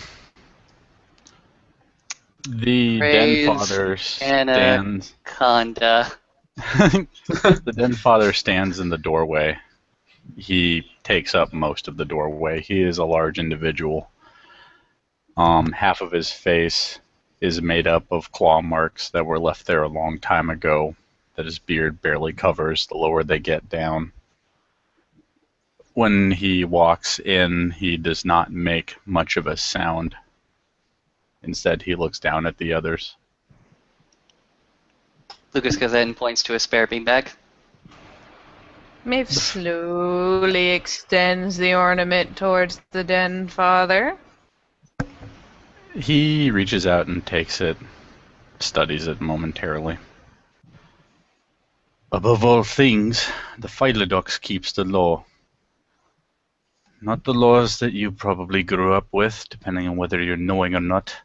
The Den Praise Father stands. Anaconda. The Den Father stands in the doorway. He takes up most of the doorway. He is a large individual. Half of his face is made up of claw marks that were left there a long time ago, that his beard barely covers the lower they get down. When he walks in, he does not make much of a sound. Instead, he looks down at the others. Lucas goes ahead and points to a spare beanbag. Maeve slowly extends the ornament towards the Den Father. He reaches out and takes it, studies it momentarily. Above all things, the Philodox keeps the law. Not the laws that you probably grew up with, depending on whether you're knowing or not.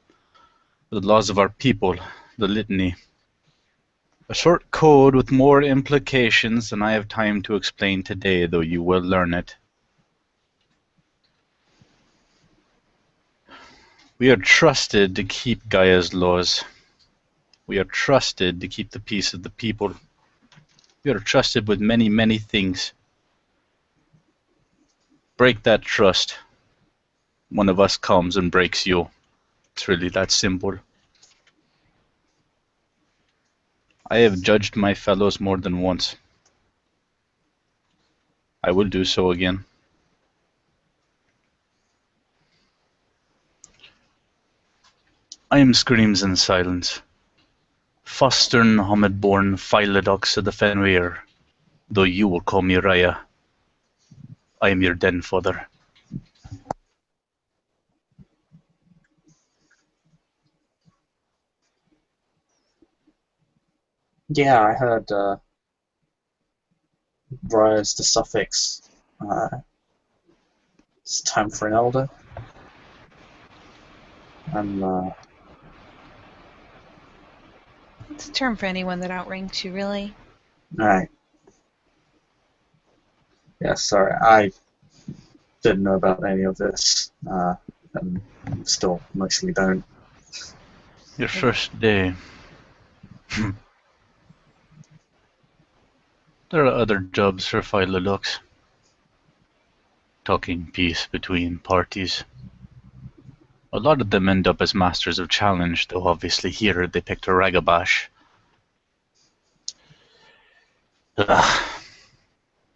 The laws of our people, the litany. A short code with more implications than I have time to explain today, though you will learn it. We are trusted to keep Gaia's laws. We are trusted to keep the peace of the people. We are trusted with many, many things. Break that trust. One of us comes and breaks you. It's really that simple. I have judged my fellows more than once. I will do so again. I am Screams in Silence. Fostern Homid-born Philodox of the Fenrir, though you will call me Raya. I am your Den Father. Yeah, I heard Rise the suffix. It's time for an elder. And It's a term for anyone that outranks you, really. alright. Yeah, sorry, I didn't know about any of this, and still mostly don't. Your first day. There are other jobs for Philodox. talking piece between parties. A lot of them end up as masters of challenge, though obviously here they picked a Ragabash.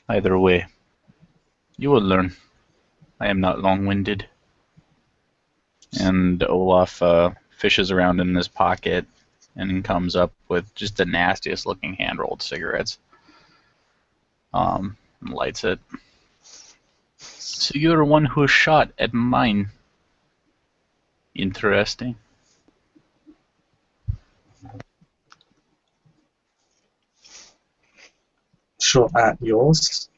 Either way, you will learn. I am not long-winded. And Olaf fishes around in his pocket and comes up with just the nastiest looking hand-rolled cigarettes. And lights it. So you're one who shot at mine. Interesting. Shot at yours.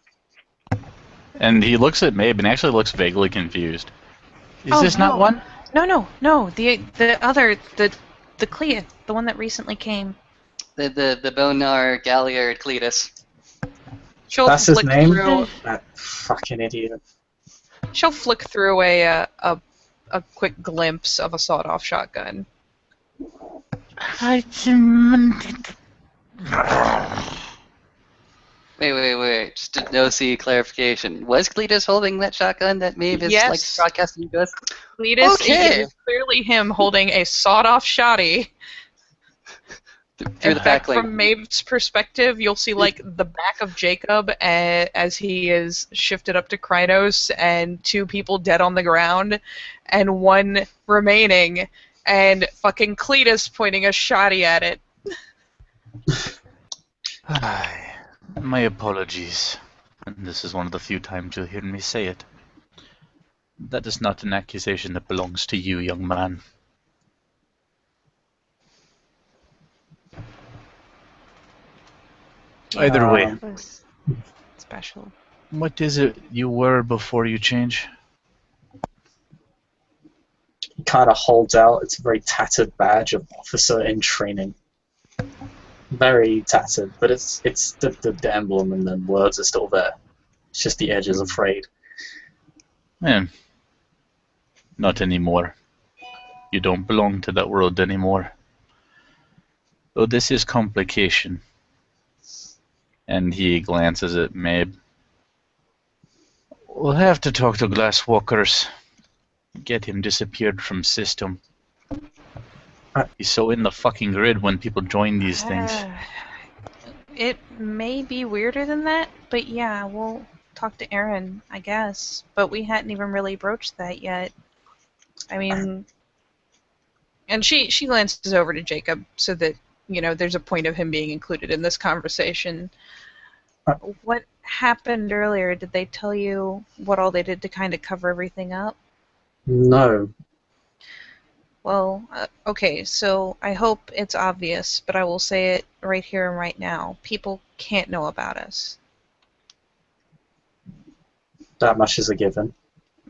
And he looks at Mabe and actually looks vaguely confused. Is this not one? No. The other, the Clea, the one that recently came. The Bonar Galliard Cletus. That's his name? Through, That fucking idiot. she'll flick through a quick glimpse of a sawed-off shotgun. Wait. Just to no-see clarification. Was Cletus holding that shotgun that Maeve is Yes. like broadcasting to us? Cletus, Okay. it is clearly him holding a sawed-off shotty. Through In the fact, back from Maeve's perspective, you'll see like the back of Jacob as he is shifted up to Krynos, and 2 people dead on the ground, and 1 remaining, and fucking Cletus pointing a shotty at it. My apologies. And this is one of the few times you'll hear me say it. That is not an accusation that belongs to you, young man. Either way, That was special. what is it you were before you change? He kind of holds out. It's a very tattered badge of officer in training. Very tattered, but it's the emblem and the words are still there. It's just the edges are frayed. Not anymore. You don't belong to that world anymore. Though this is complication. And he glances at Mabe. We'll have to talk to Glasswalkers. Get him disappeared from system. He's so in the fucking grid when people join these things. It may be weirder than that, but yeah, we'll talk to Erin, I guess. But we hadn't even really broached that yet. I mean, and she glances over to Jacob so that, you know, there's a point of him being included in this conversation. What happened earlier? Did they tell you what all they did to kind of cover everything up? No. Well, okay, so I hope it's obvious, but I will say it right here and right now. People can't know about us. That much is a given.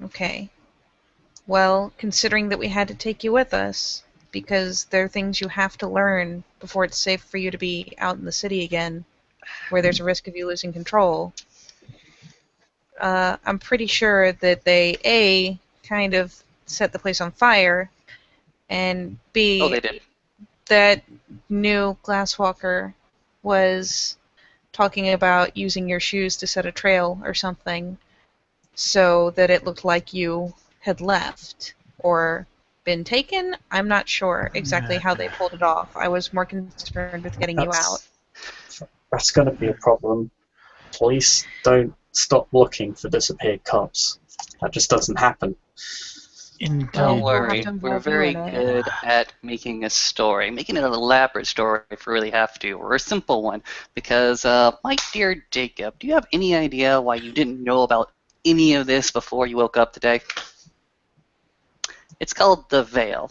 Okay. Well, considering that we had to take you with us, because there are things you have to learn before it's safe for you to be out in the city again, where there's a risk of you losing control, I'm pretty sure that they, A, kind of set the place on fire, and B, Oh, they did. that new Glasswalker was talking about using your shoes to set a trail or something, so that it looked like you had left or been taken. I'm not sure exactly how they pulled it off. I was more concerned with getting you out. That's going to be a problem. Police don't stop looking for disappeared cops. That just doesn't happen. Indeed. Don't We'll have worry, to involve we're you very in it. good at making a story, making it an elaborate story if we really have to, or a simple one. Because, my dear Jacob, do you have any idea why you didn't know about any of this before you woke up today? It's called the Veil.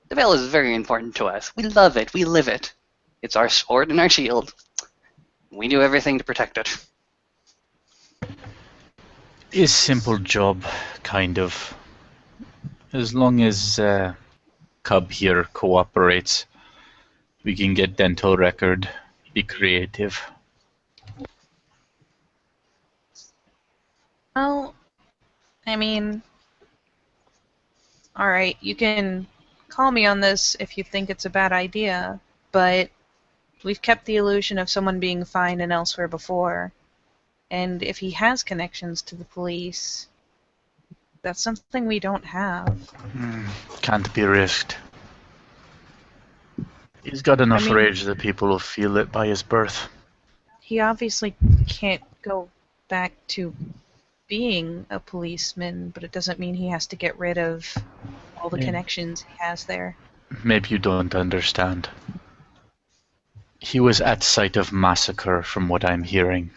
The Veil is very important to us. We love it. We live it. It's our sword and our shield. We do everything to protect it. It's simple job, kind of. As long as Cub here cooperates, we can get dental record, be creative. Well, I mean, alright, you can call me on this if you think it's a bad idea, but we've kept the illusion of someone being fine and elsewhere before. And if he has connections to the police, that's something we don't have. Can't be risked. He's got enough mean- rage that people will feel it by his birth. He obviously can't go back to being a policeman, but it doesn't mean he has to get rid of all the Yeah. connections he has there. Maybe you don't understand. He was at site of massacre from what I'm hearing.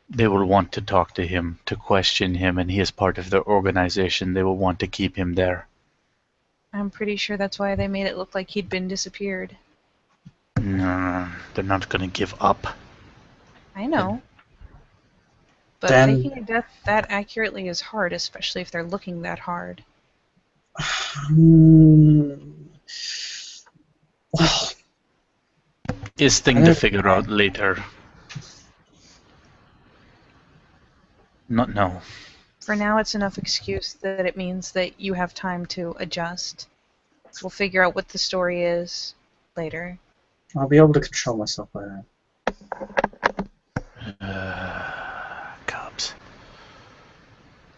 They will want to talk to him, to question him, and he is part of their organization. They will want to keep him there. I'm pretty sure that's why they made it look like he'd been disappeared. No, they're not going to give up. I know. But Then- faking a death that accurately is hard, especially if they're looking that hard. Well, Is thing to figure out later. Not now. For now, it's enough excuse that it means that you have time to adjust. We'll figure out what the story is later. I'll be able to control myself by then. Cops.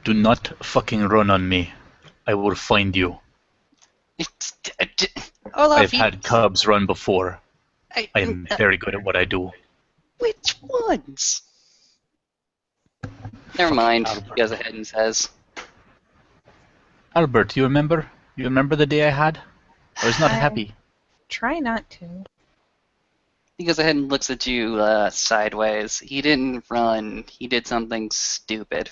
Do not fucking run on me. I will find you. Olaf, I've had cubs run before. I I'm very good at what I do. Which ones? Never mind. Albert. He goes ahead and says, Albert, you remember? You remember the day I had? I was not I- happy. Try not to. he goes ahead and looks at you sideways. He didn't run. He did something stupid.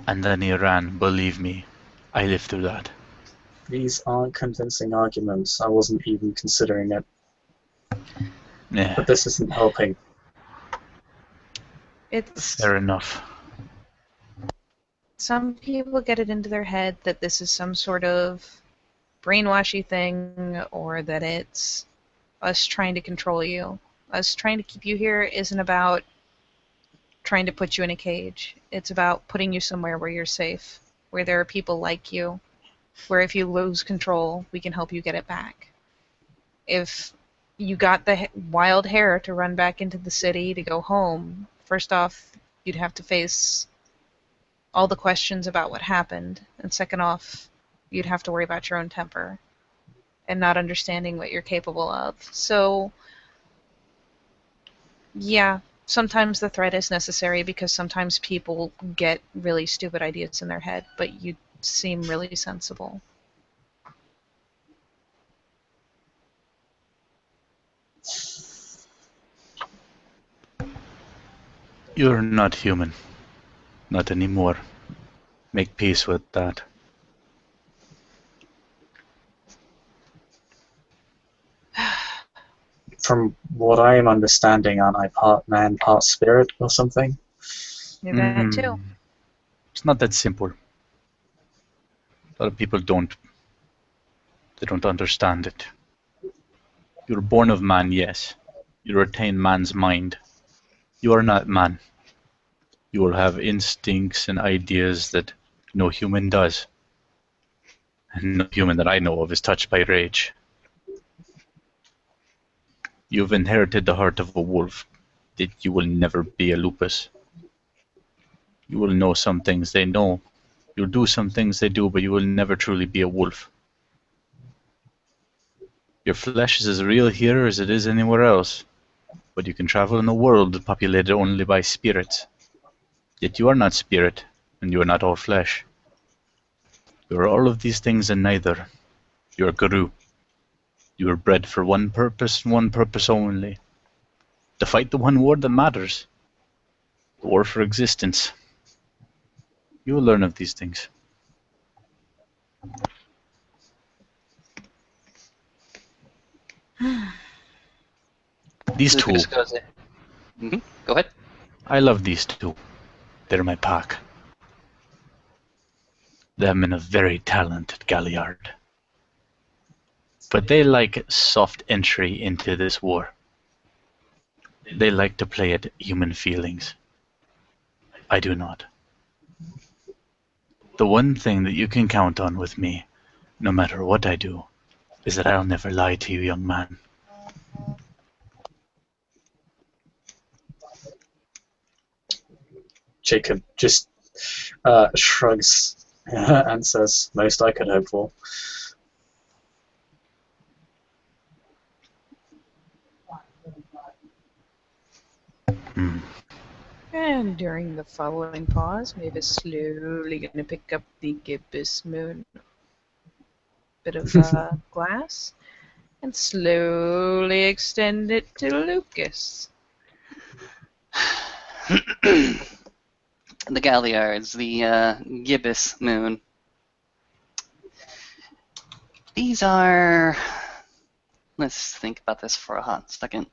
And then he ran, believe me. I lived through that. These aren't convincing arguments. I wasn't even considering it. Yeah, But this isn't helping. It's fair enough. some people get it into their head that this is some sort of brainwashy thing, or that it's us trying to control you. Us trying to keep you here isn't about trying to put you in a cage. It's about putting you somewhere where you're safe, where there are people like you, where if you lose control, we can help you get it back. If you got the wild hair to run back into the city to go home, first off, you'd have to face all the questions about what happened, and second off, you'd have to worry about your own temper and not understanding what you're capable of. So, yeah, sometimes the threat is necessary because sometimes people get really stupid ideas in their head, but you seem really sensible. You're not human. Not anymore. Make peace with that. From what I am understanding, aren't I part man, part spirit or something? You're that too. Mm. It's not that simple. A lot of people don't. They don't understand it. You're born of man, yes. You retain man's mind. You are not man. You will have instincts and ideas that no human does. And no human that I know of is touched by rage. You've inherited the heart of a wolf, that you will never be a lupus. You will know some things they know. You'll do some things they do, but you will never truly be a wolf. Your flesh is as real here as it is anywhere else, but you can travel in a world populated only by spirits. Yet you are not spirit, and you are not all flesh. You are all of these things and neither. You are Guru. You are bred for one purpose and one purpose only. To fight the one war that matters. The war for existence. You will learn of these things. These two, Lucas goes in. Go ahead. I love these two. They're my pack. Them and a very talented Galliard. But they like soft entry into this war. They like to play at human feelings. I do not. The one thing that you can count on with me, no matter what I do, is that I'll never lie to you, young man. Jacob just shrugs and says, "Most I could hope for." And during the following pause, Mavis slowly going to pick up the gibbous moon bit of glass and slowly extend it to Lucas. The Galliards, the gibbous moon. These are... Let's think about this for a hot second.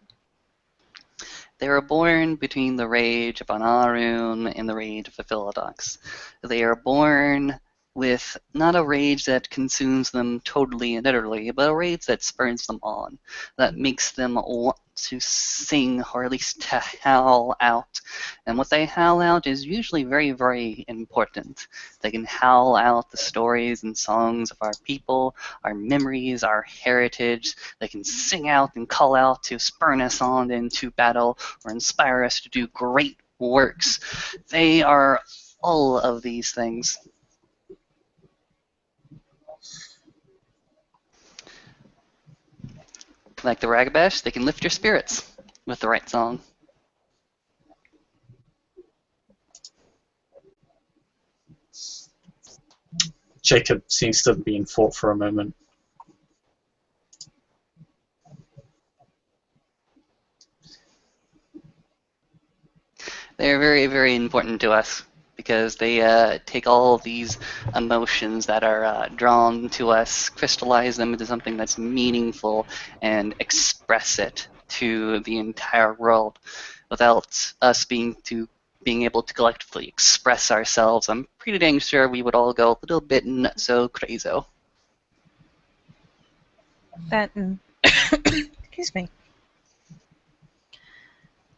They were born between the rage of Anarun and the rage of the Philodox. They are born with not a rage that consumes them totally and utterly, but a rage that spurns them on, that makes them want to sing, or at least to howl out. And what they howl out is usually very, very important. They can howl out the stories and songs of our people, our memories, our heritage. They can sing out and call out to spurn us on into battle or inspire us to do great works. They are all of these things. Like the Ragabash, they can lift your spirits with the right song. Jacob seems to be in thought for a moment. They're very, very important to us because they take all of these emotions that are drawn to us, crystallize them into something that's meaningful, and express it to the entire world. Without us being able to collectively express ourselves, I'm pretty dang sure we would all go a little bit nutso-crazo. That and excuse me.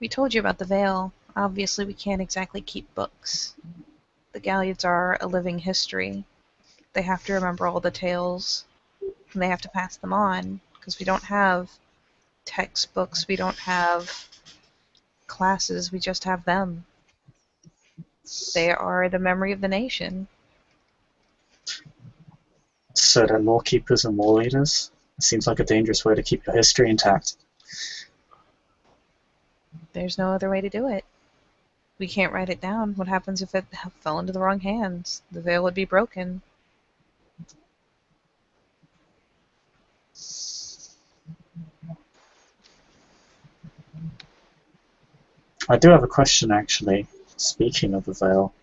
We told you about the veil. Obviously, we can't exactly keep books. The Galliards are a living history. They have to remember all the tales, and they have to pass them on, because we don't have textbooks, we don't have classes, we just have them. They are the memory of the nation. So they're more keepers and more leaders? It seems like a dangerous way to keep your history intact. There's no other way to do it. We can't write it down. What happens if it fell into the wrong hands? The veil would be broken. I do have a question, actually. Speaking of the veil.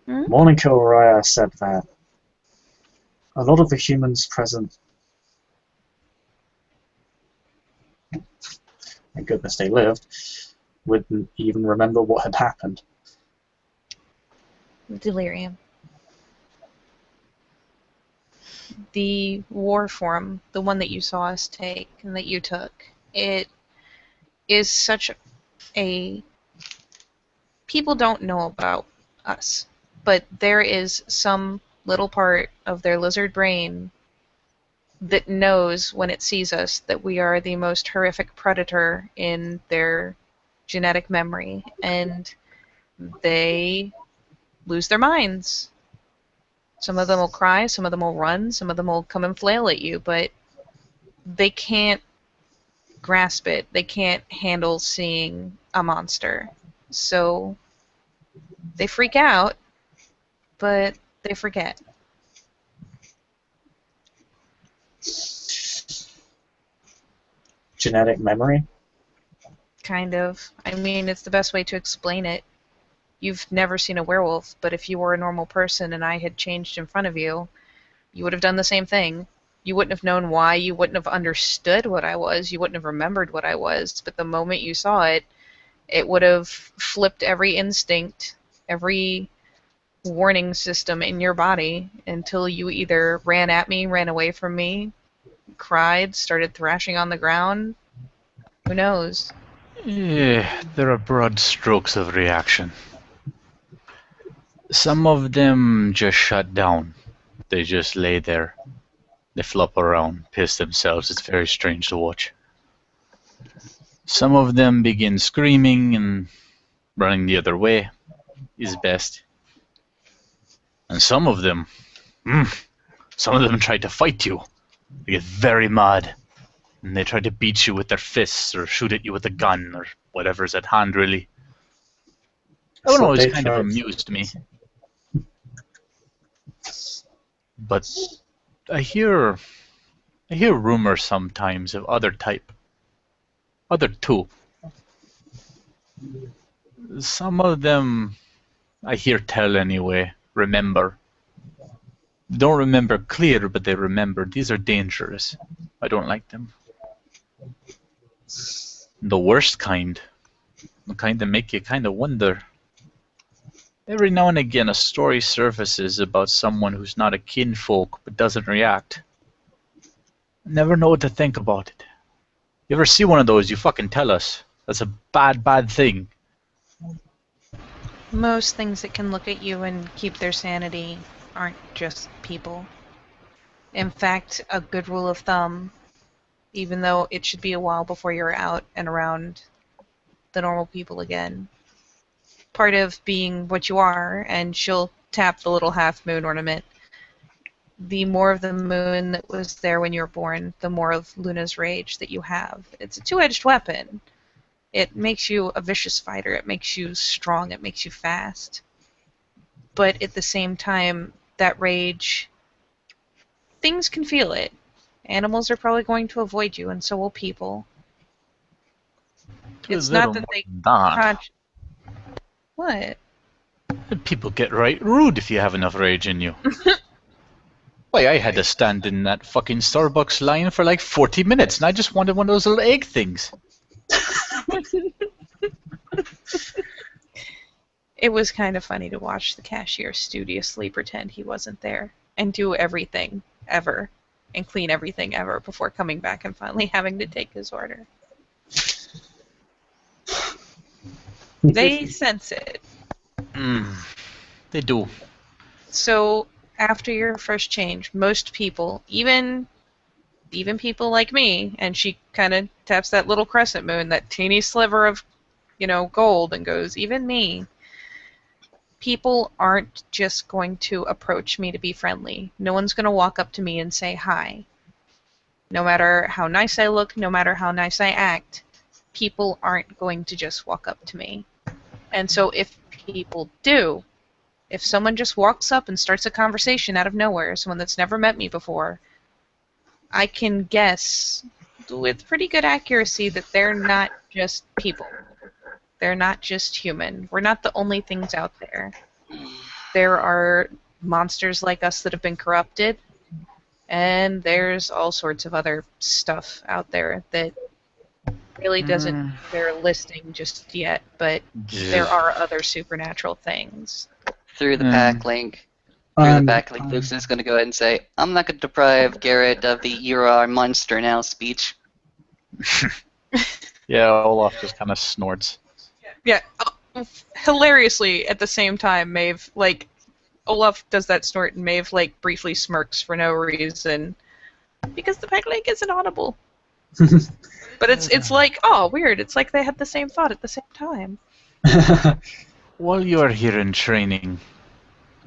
Hmm? Morning Kilraya said that a lot of the humans present... Thank goodness they lived, wouldn't even remember what had happened. Delirium. The war form, the one that you saw us take and that you took, it is such a... People don't know about us, but there is some little part of their lizard brain that knows when it sees us that we are the most horrific predator in their genetic memory, and they lose their minds. Some of them will cry, some of them will run, some of them will come and flail at you, but they can't grasp it. They can't handle seeing a monster. So they freak out, but they forget. Genetic memory? Kind of. I mean, it's the best way to explain it. You've never seen a werewolf, but if you were a normal person and I had changed in front of you, you would have done the same thing. You wouldn't have known why, you wouldn't have understood what I was, you wouldn't have remembered what I was, but the moment you saw it, it would have flipped every instinct, every warning system in your body until you either ran at me, ran away from me, cried, started thrashing on the ground. Who knows? Yeah, there are broad strokes of reaction. Some of them just shut down. They just lay there. They flop around, piss themselves. It's very strange to watch. Some of them begin screaming and running the other way. is best. And some of them try to fight you. They get very mad. And they try to beat you with their fists or shoot at you with a gun or whatever's at hand, really. I don't know, it's kind of amused me. But I hear rumors sometimes of other two. Some of them, I hear tell anyway, remember. They don't remember clear, but they remember. These are dangerous. I don't like them. The worst kind. The kind that make you kind of wonder. Every now and again a story surfaces about someone who's not a kinfolk but doesn't react. Never know what to think about it. You ever see one of those, you fucking tell us. That's a bad thing. Most things that can look at you and keep their sanity aren't just people. In fact, a good rule of thumb, even though it should be a while before you're out and around the normal people again, part of being what you are, and she'll tap the little half moon ornament, the more of the moon that was there when you were born, the more of Luna's rage that you have. It's a two-edged weapon. It makes you a vicious fighter, it makes you strong, it makes you fast. But at the same time, that rage, things can feel it. Animals are probably going to avoid you, and so will people. It's not that they... What? People get right rude if you have enough rage in you. Why, I had to stand in that fucking Starbucks line for like 40 minutes, and I just wanted one of those little egg things. It was kind of funny to watch the cashier studiously pretend he wasn't there and do everything ever and clean everything ever before coming back and finally having to take his order. They sense it. They do. So after your first change, most people, even people like me, and she kind of taps that little crescent moon, that teeny sliver of, gold, and goes, even me, people aren't just going to approach me to be friendly. No one's going to walk up to me and say hi. No matter how nice I look, no matter how nice I act, people aren't going to just walk up to me. And so if people do, if someone just walks up and starts a conversation out of nowhere, someone that's never met me before, I can guess with pretty good accuracy that they're not just people. They're not just human. We're not the only things out there. There are monsters like us that have been corrupted, and there's all sorts of other stuff out there that really doesn't bear listing just yet, but there are other supernatural things. Through the backlink, Luke's is going to go ahead and say, I'm not going to deprive Garrett of the "You are monster now" speech. Yeah, Olaf just kind of snorts. Yeah, hilariously, at the same time, Maeve, Olaf does that snort, and Maeve, briefly smirks for no reason, because the backlink isn't audible. But it's like, oh, weird, it's like they had the same thought at the same time. While you are here in training,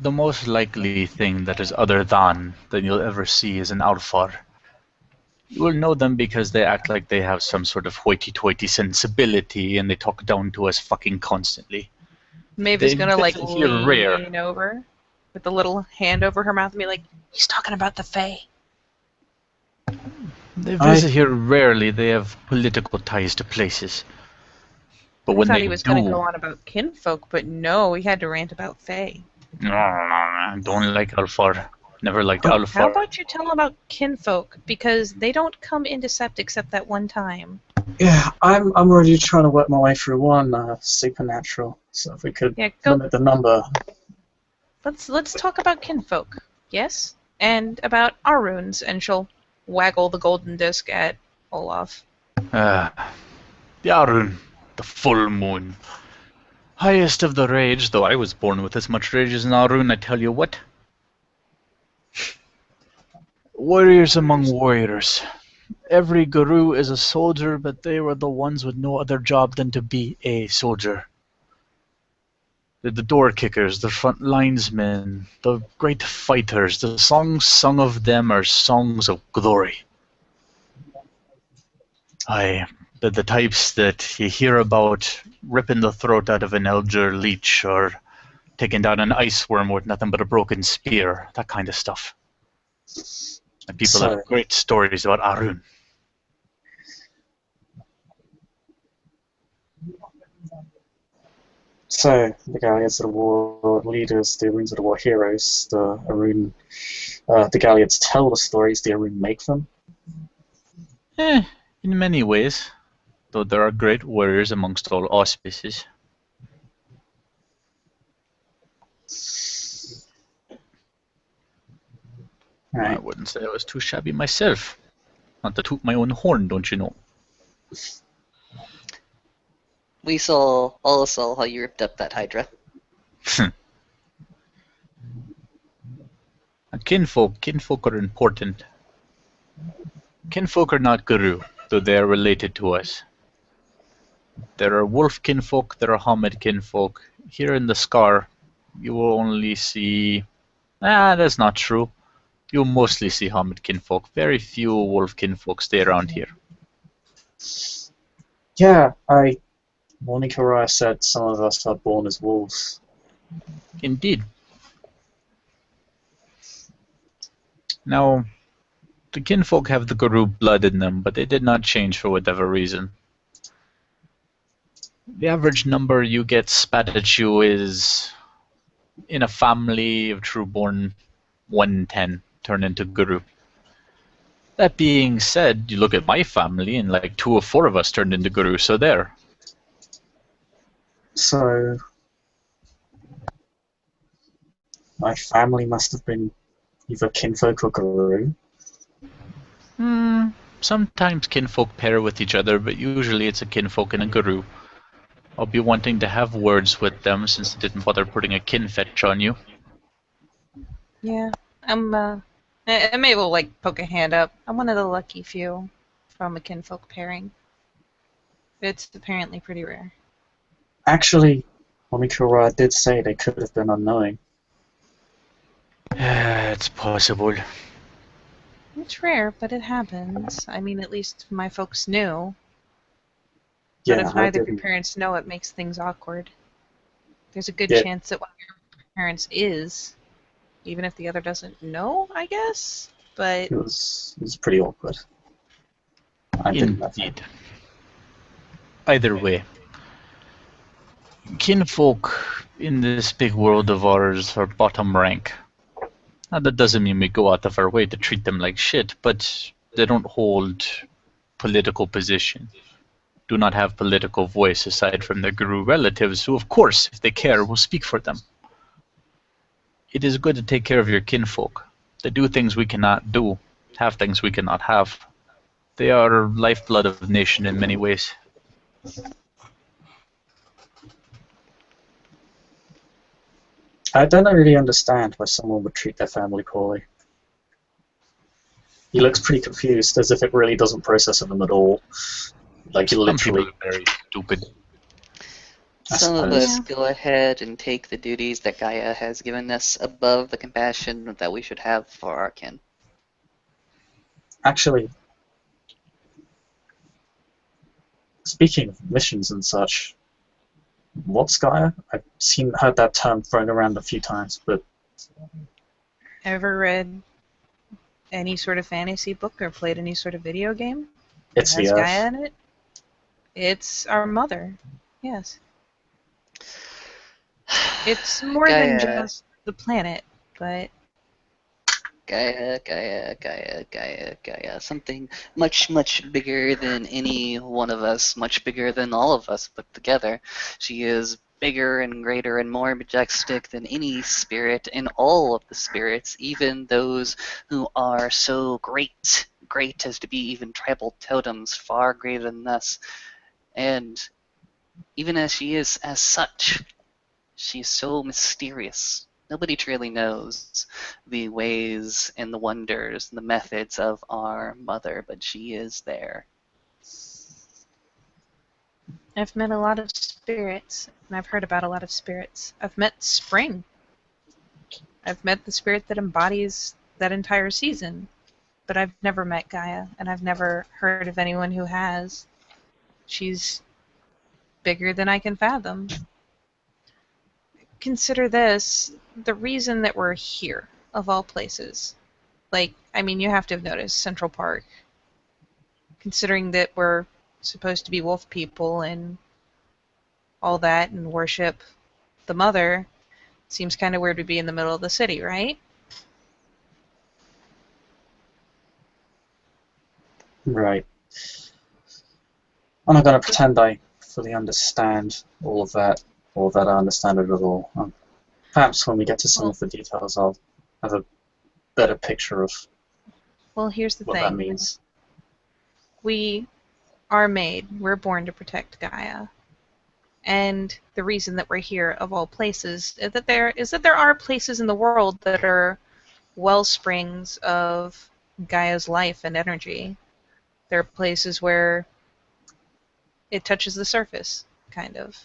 the most likely thing that is other than you'll ever see is an Alfar. You will know them because they act like they have some sort of hoity-toity sensibility and they talk down to us fucking constantly. Maeve is gonna lean over with a little hand over her mouth and be like, he's talking about the Fae. They visit here rarely. They have political ties to places. But when I thought they he was do, going to go on about kinfolk, but no, he had to rant about Fae. No, I don't like Alfar. Never liked Alfar. How about you tell him about kinfolk? Because they don't come into Sept except that one time. Yeah, I'm already trying to work my way through one supernatural. So if we could limit the number. Let's talk about kinfolk. Yes? And about our runes, and she'll waggle the golden disc at Olaf. The Arun, the full moon. Highest of the rage, though I was born with as much rage as an Arun, I tell you what. Warriors among warriors. Every guru is a soldier, but they were the ones with no other job than to be a soldier. The door kickers, the front linesmen, the great fighters, the songs sung of them are songs of glory. Aye, the types that you hear about ripping the throat out of an elder leech or taking down an ice worm with nothing but a broken spear, that kind of stuff. And people So, have great stories about Arun. so the Galliards of the War leaders, the Aruns of the War heroes, the Galliards tell the stories, the Arun make them. In many ways, though there are great warriors amongst all auspices. Right. I wouldn't say I was too shabby myself. Not to toot my own horn, don't you know? All saw how you ripped up that Hydra. Kinfolk are important. Kinfolk are not Guru, though they are related to us. There are wolf kinfolk, there are Hamid kinfolk. Here in the Scar, you will only see... that's not true. You'll mostly see Hamid kinfolk. Very few wolf kinfolk stay around here. Yeah, Monica Raya said some of us are born as wolves. Indeed. Now, the kinfolk have the Guru blood in them, but they did not change for whatever reason. The average number you get spat at you is, in a family of true-born, 1 in 10 turn into Guru. That being said, you look at my family and like 2 or 4 of us turned into Guru, so there. So, my family must have been either kinfolk or Guru. Sometimes kinfolk pair with each other, but usually it's a kinfolk and a Guru. I'll be wanting to have words with them since they didn't bother putting a kin fetch on you. Yeah, I may well poke a hand up. I'm one of the lucky few from a kinfolk pairing. It's apparently pretty rare. Actually, Monica Raya did say they could have been unknowing. It's possible. It's rare, but it happens. I mean, at least my folks knew. Yeah, But if neither of your parents know, it makes things awkward. There's a good chance that one of your parents is, even if the other doesn't know, I guess. But it was pretty awkward. I didn't know. Indeed. Either way, kinfolk in this big world of ours are bottom rank. Now, that doesn't mean we go out of our way to treat them like shit, but they don't hold political position, do not have political voice aside from their Guru relatives, who, of course, if they care, will speak for them. It is good to take care of your kinfolk. They do things we cannot do, have things we cannot have. They are lifeblood of the nation in many ways. I don't really understand why someone would treat their family poorly. He looks pretty confused, as if it really doesn't process them at all. Like, you literally... Some people are very stupid. Some of us go ahead and take the duties that Gaia has given us above the compassion that we should have for our kin. Actually, speaking of missions and such, what's Gaia? I've heard that term thrown around a few times, but... Ever read any sort of fantasy book or played any sort of video game? It's Has the Earth. Gaia in it? It's our mother, yes. It's more than just the planet, but... Gaia. Something much, much bigger than any one of us, much bigger than all of us put together. She is bigger and greater and more majestic than any spirit in all of the spirits, even those who are so great as to be even tribal totems, far greater than us. And even as she is as such, she is so mysterious. Nobody truly knows the ways and the wonders and the methods of our mother, but she is there. I've met a lot of spirits, and I've heard about a lot of spirits. I've met Spring. I've met the spirit that embodies that entire season. But I've never met Gaia, and I've never heard of anyone who has. She's bigger than I can fathom. Consider this, the reason that we're here, of all places. Like, I mean, you have to have noticed Central Park. Considering that we're supposed to be wolf people and all that, and worship the mother, seems kind of weird to be in the middle of the city, right? Right. I'm not going to pretend I fully understand all of that, or that I understand it at all. Perhaps when we get to some of the details, I'll have a better picture of Well, here's the what thing. that means. We are made, we're born to protect Gaia. And the reason that we're here, of all places, is that there are places in the world that are wellsprings of Gaia's life and energy. There are places where it touches the surface, kind of.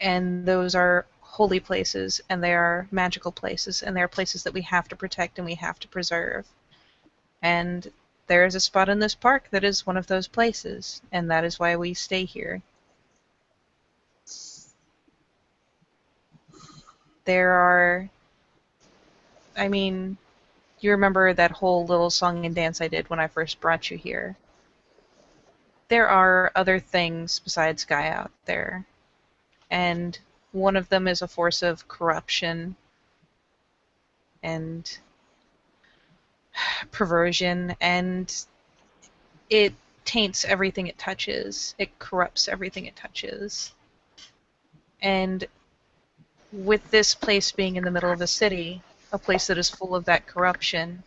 And those are holy places, and they are magical places, and they are places that we have to protect and we have to preserve. And there is a spot in this park that is one of those places, and that is why we stay here. There are... I mean, you remember that whole little song and dance I did when I first brought you here. There are other things besides Gaia out there. And one of them is a force of corruption and perversion, and it taints everything it touches. It corrupts everything it touches. And with this place being in the middle of a city, a place that is full of that corruption,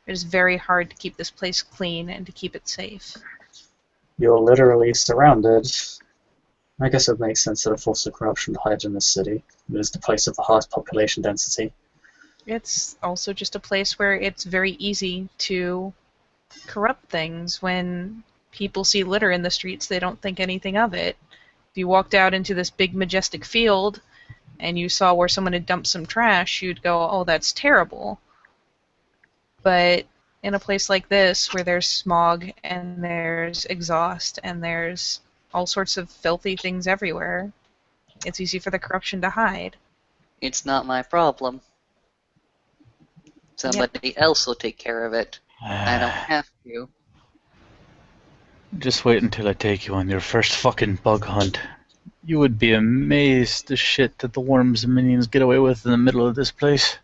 it is very hard to keep this place clean and to keep it safe. You're literally surrounded. I guess it makes sense that a force of corruption hides in this city. It is the place of the highest population density. It's also just a place where it's very easy to corrupt things. When people see litter in the streets, they don't think anything of it. If you walked out into this big majestic field and you saw where someone had dumped some trash, you'd go, oh, that's terrible. But in a place like this, where there's smog and there's exhaust and there's all sorts of filthy things everywhere, it's easy for the corruption to hide. It's not my problem. Somebody else will take care of it. I don't have to. Just wait until I take you on your first fucking bug hunt. You would be amazed the shit that the worms and minions get away with in the middle of this place.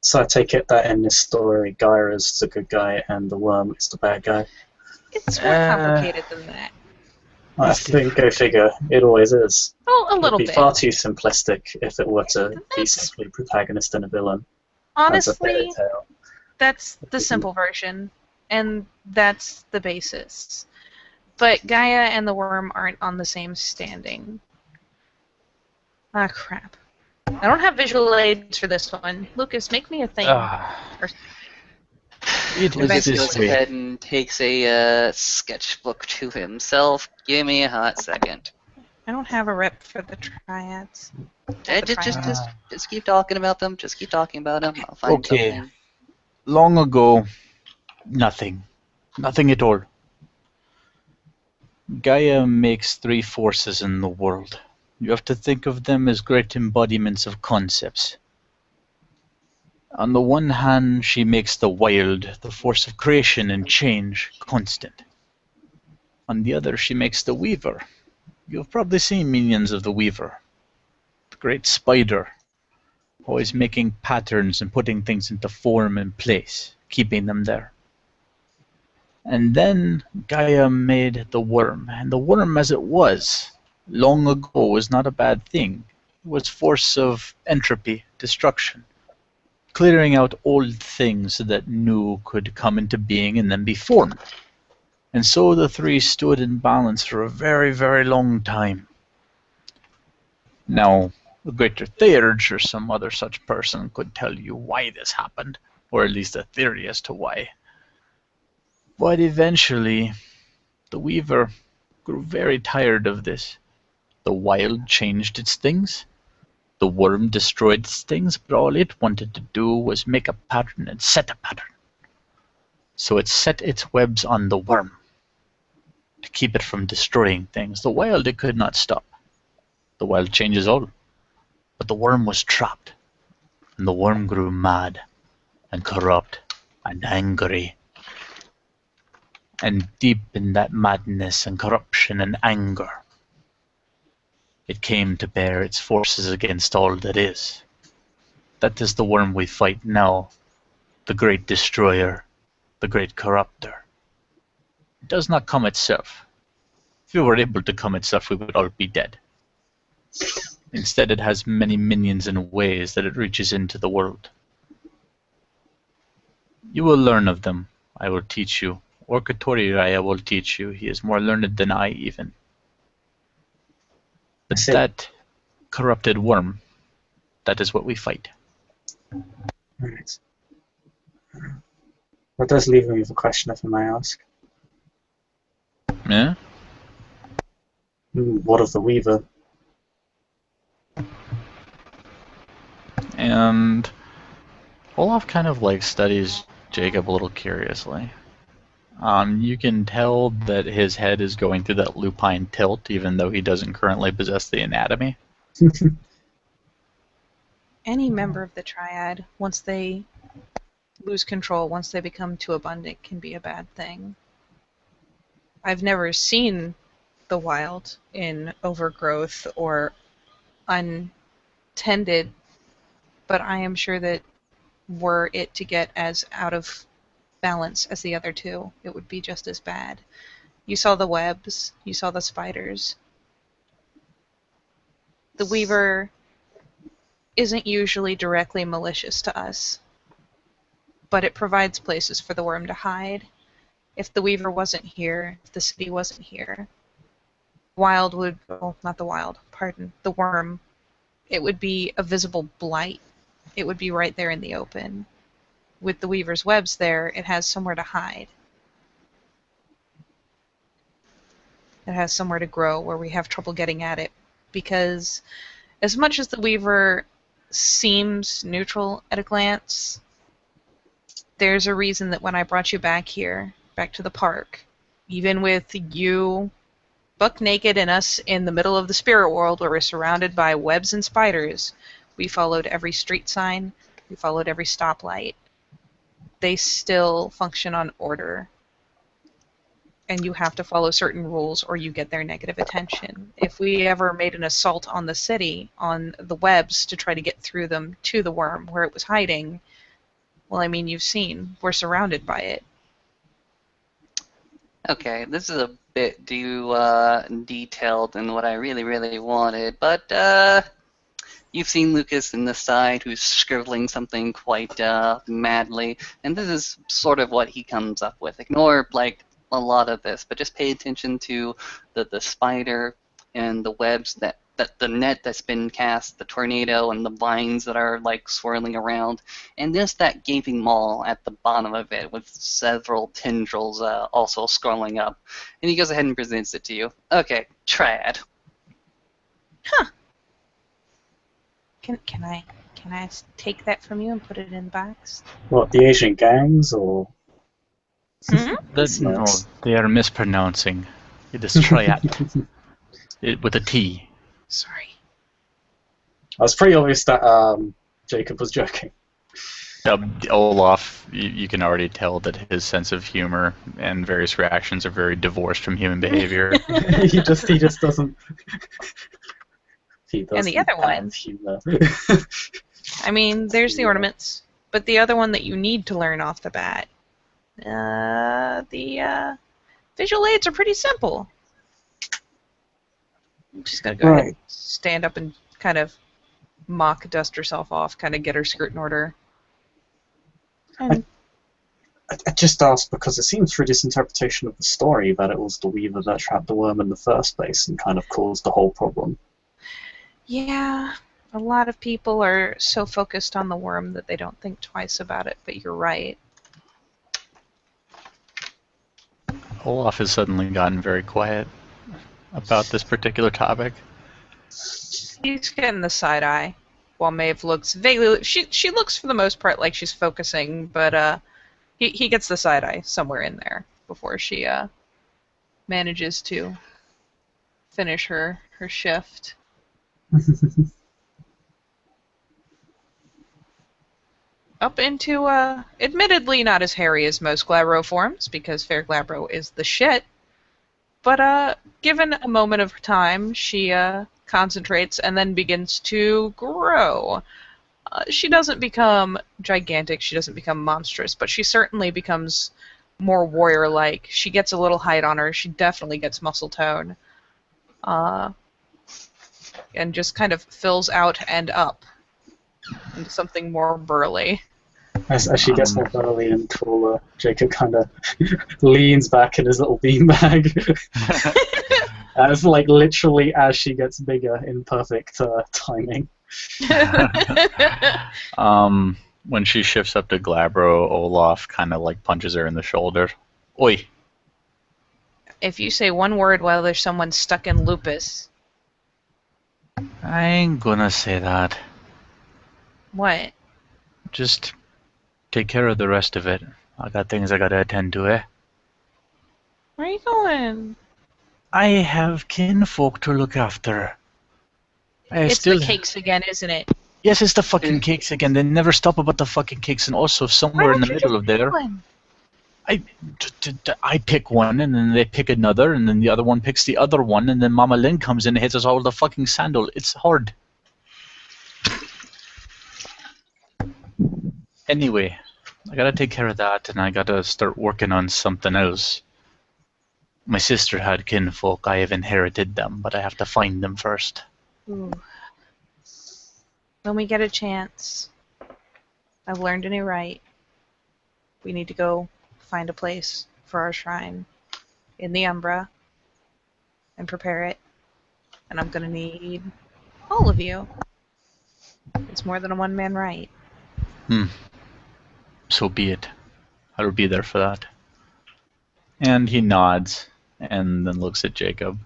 So I take it that in this story, Gaia is the good guy and the worm is the bad guy. It's more complicated than that. I think, go figure, it always is. Oh, a little It'd be bit. far too simplistic if it were to be simply protagonist and a villain. Honestly, That's a fairy tale. that's the simple version, and that's the basis. But Gaia and the worm aren't on the same standing. Ah, crap. I don't have visual aids for this one. Lucas, make me a thing. It Lucas is goes this way. ahead and takes a sketchbook to himself. Give me a hot second. I don't have a rep for the triads. Just keep talking about them. Just keep talking about them. I'll find Okay. something. Long ago, nothing. Nothing at all. Gaia makes three forces in the world. You have to think of them as great embodiments of concepts. On the one hand, she makes the wild, the force of creation and change, constant. On the other, she makes the weaver. You've probably seen minions of the weaver. The great spider, always making patterns and putting things into form and place, keeping them there. And then Gaia made the worm, and the worm as it was, long ago, was not a bad thing. It was force of entropy, destruction, clearing out old things that new could come into being and then be formed. And so the three stood in balance for a very, very long time. Now, the greater Theurge or some other such person could tell you why this happened, or at least a theory as to why. But eventually, the Weaver grew very tired of this. The wild changed its things. The worm destroyed its things, but all it wanted to do was make a pattern and set a pattern. So it set its webs on the worm to keep it from destroying things. The wild it could not stop. The wild changes all. But the worm was trapped. And the worm grew mad and corrupt and angry. And deep in that madness and corruption and anger, it came to bear its forces against all that is. That is the worm we fight now, the great destroyer, the great corrupter. It does not come itself. If it were able to come itself, we would all be dead. Instead, it has many minions and ways that it reaches into the world. You will learn of them. I will teach you. Orkatorirai will teach you. He is more learned than I even. But that corrupted worm, that is what we fight. Right. That does leave me with a question, if I may ask. Yeah? What of the Weaver? And Olaf kind of like studies Jacob a little curiously. You can tell that his head is going through that lupine tilt, even though he doesn't currently possess the anatomy. Any member of the triad, once they lose control, once they become too abundant, can be a bad thing. I've never seen the wild in overgrowth or untended, but I am sure that were it to get as out of balance as the other two, it would be just as bad. You saw the webs, you saw the spiders. The Weaver isn't usually directly malicious to us, but it provides places for the worm to hide. If the Weaver wasn't here, if the city wasn't here, wild would, well, not the wild, pardon, the worm, it would be a visible blight. It would be right there in the open. With the Weaver's webs there, it has somewhere to hide. It has somewhere to grow where we have trouble getting at it. Because as much as the Weaver seems neutral at a glance, there's a reason that when I brought you back here, back to the park, even with you buck naked and us in the middle of the spirit world where we're surrounded by webs and spiders, we followed every street sign, we followed every stoplight. They still function on order. And you have to follow certain rules or you get their negative attention. If we ever made an assault on the city, on the webs, to try to get through them to the worm where it was hiding, well, I mean, you've seen. We're surrounded by it. Okay, this is a bit too detailed than what I really wanted, but you've seen Lucas in the side who's scribbling something quite madly, and this is sort of what he comes up with. Ignore, like, a lot of this, but just pay attention to the spider and the webs that the net that's been cast, the tornado and the vines that are like swirling around, and just that gaping maw at the bottom of it with several tendrils also scrolling up. And he goes ahead and presents it to you. Okay, triad. Huh. Can I take that from you and put it in the box? What, the Asian gangs, or? No, they are mispronouncing. It is triad. With a T. Sorry. It was pretty obvious that Jacob was joking. Olaf, you can already tell that his sense of humor and various reactions are very divorced from human behavior. he just doesn't. He doesn't And the other one. have humor. I mean, there's the ornaments, but the other one that you need to learn off the bat, the visual aids are pretty simple. I'm just going to go ahead and stand up and kind of mock dust herself off, kind of get her skirt in order. I just asked because it seems through this interpretation of the story that it was the Weaver that trapped the worm in the first place and kind of caused the whole problem. Yeah, a lot of people are so focused on the worm that they don't think twice about it, but you're right. Olaf has suddenly gotten very quiet about this particular topic. He's getting the side eye, while Maeve looks vaguely. She looks for the most part like she's focusing, but he gets the side eye somewhere in there before she manages to finish her shift. Up into admittedly not as hairy as most Glabro forms, because Fair Glabro is the shit. But given a moment of time, she concentrates and then begins to grow. She doesn't become gigantic, she doesn't become monstrous, but she certainly becomes more warrior-like. She gets a little height on her, she definitely gets muscle tone. And just kind of fills out and up into something more burly. As she gets more burly and taller, Jacob kind of leans back in his little beanbag. As like literally as she gets bigger in perfect timing. When she shifts up to Glabro, Olaf kind of like punches her in the shoulder. Oi. If you say one word while there's someone stuck in lupus. I ain't gonna say that. What? Just take care of the rest of it. I got things I gotta attend to, eh? Where are you going? I have kinfolk to look after. It's the cakes again, isn't it? Yes, it's the fucking cakes again. They never stop about the fucking cakes, and also somewhere in the middle of there, I pick one, and then they pick another, and then the other one picks the other one, and then Mama Lynn comes in and hits us all with a fucking sandal. It's hard. Anyway, I gotta take care of that, and I gotta start working on something else. My sister had kinfolk. I have inherited them, but I have to find them first. Ooh. When we get a chance, I've learned a new rite. We need to go find a place for our shrine in the Umbra and prepare it. And I'm gonna need all of you. It's more than a one-man rite. So be it. I will be there for that. And he nods and then looks at Jacob.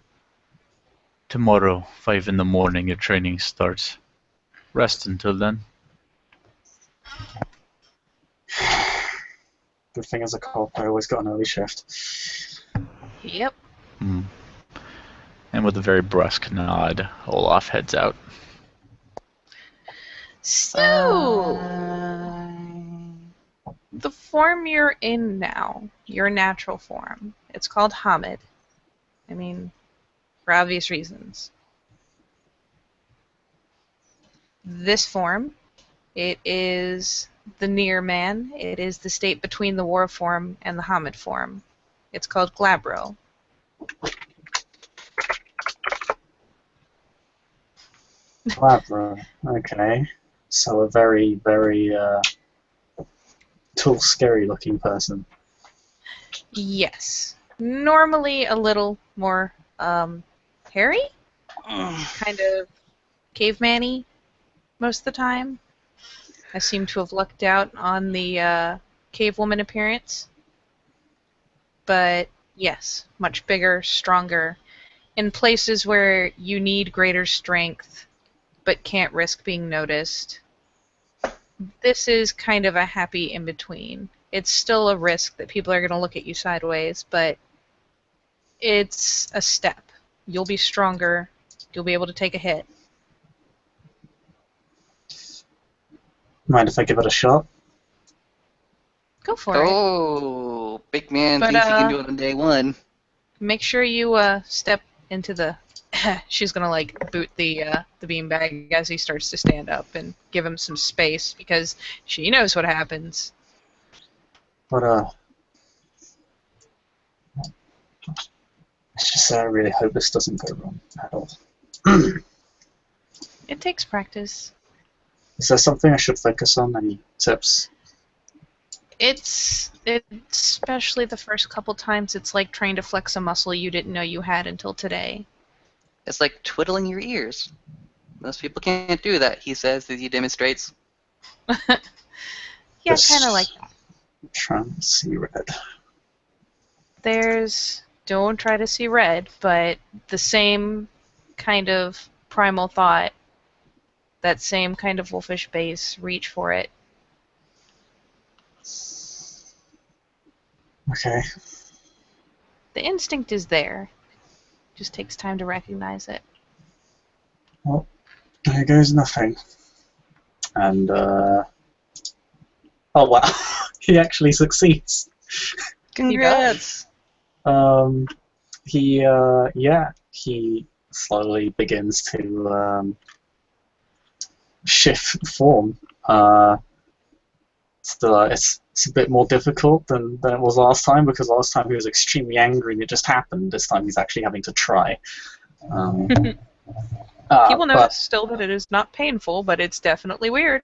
Tomorrow, 5 in the morning, your training starts. Rest until then. Good thing as a cop, I always got an early shift. Yep. And with a very brusque nod, Olaf heads out. So, the form you're in now, your natural form, it's called Hamid. I mean, for obvious reasons. This form, it is the near man. It is the state between the war form and the Hamid form. It's called Glabro. Glabro, okay. So a very, very tall, scary-looking person. Yes. Normally a little more hairy? Kind of caveman-y most of the time. I seem to have lucked out on the cave woman appearance. But yes, much bigger, stronger. In places where you need greater strength but can't risk being noticed. This is kind of a happy in-between. It's still a risk that people are going to look at you sideways, but it's a step. You'll be stronger. You'll be able to take a hit. Mind if I give it a shot? Go for it. Oh, big man But, thinks he can do it on day one. Make sure you step into the... She's going to, like, boot the beanbag as he starts to stand up and give him some space, because she knows what happens. But, let's just say I really hope this doesn't go wrong at all. It takes practice. Is there something I should focus on? Any tips? It's especially the first couple times, it's like trying to flex a muscle you didn't know you had until today. It's like twiddling your ears. Most people can't do that, he says as he demonstrates. Yeah, kind of like that. I'm trying to see red. Don't try to see red, but the same kind of primal thought, that same kind of wolfish base, reach for it. Okay. The instinct is there. Just takes time to recognize it. Well, there goes nothing. And, oh wow, he actually succeeds. Congrats! He slowly begins to shift form. It's a bit more difficult than it was last time, because last time he was extremely angry and it just happened. This time he's actually having to try. He will notice still that it is not painful, but it's definitely weird.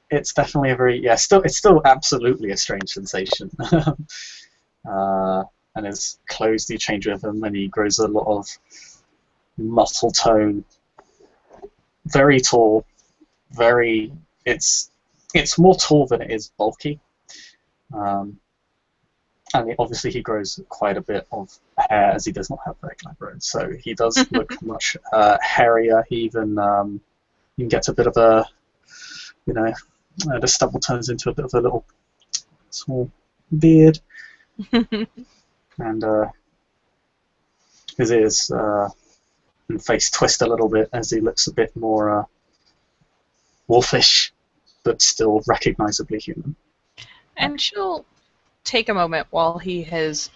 It's definitely a very it's still absolutely a strange sensation. And his clothes do change with him, and he grows a lot of muscle tone. Very tall, it's more tall than it is bulky. And obviously he grows quite a bit of hair, as he does not have regular growth, so he does look much hairier. He even gets a bit of a, the stubble turns into a bit of a little small beard. And his ears and face twist a little bit as he looks a bit more wolfish, but still recognizably human. And she'll take a moment while he has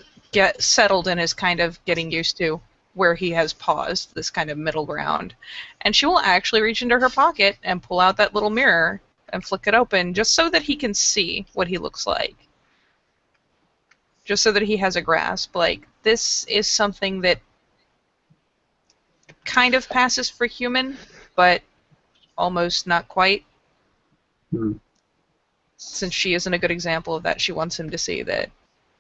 settled and is kind of getting used to where he has paused, this kind of middle ground. And she will actually reach into her pocket and pull out that little mirror and flick it open, just so that he can see what he looks like. Just so that he has a grasp. Like, this is something that kind of passes for human, but almost not quite. Since she isn't a good example of that, she wants him to see that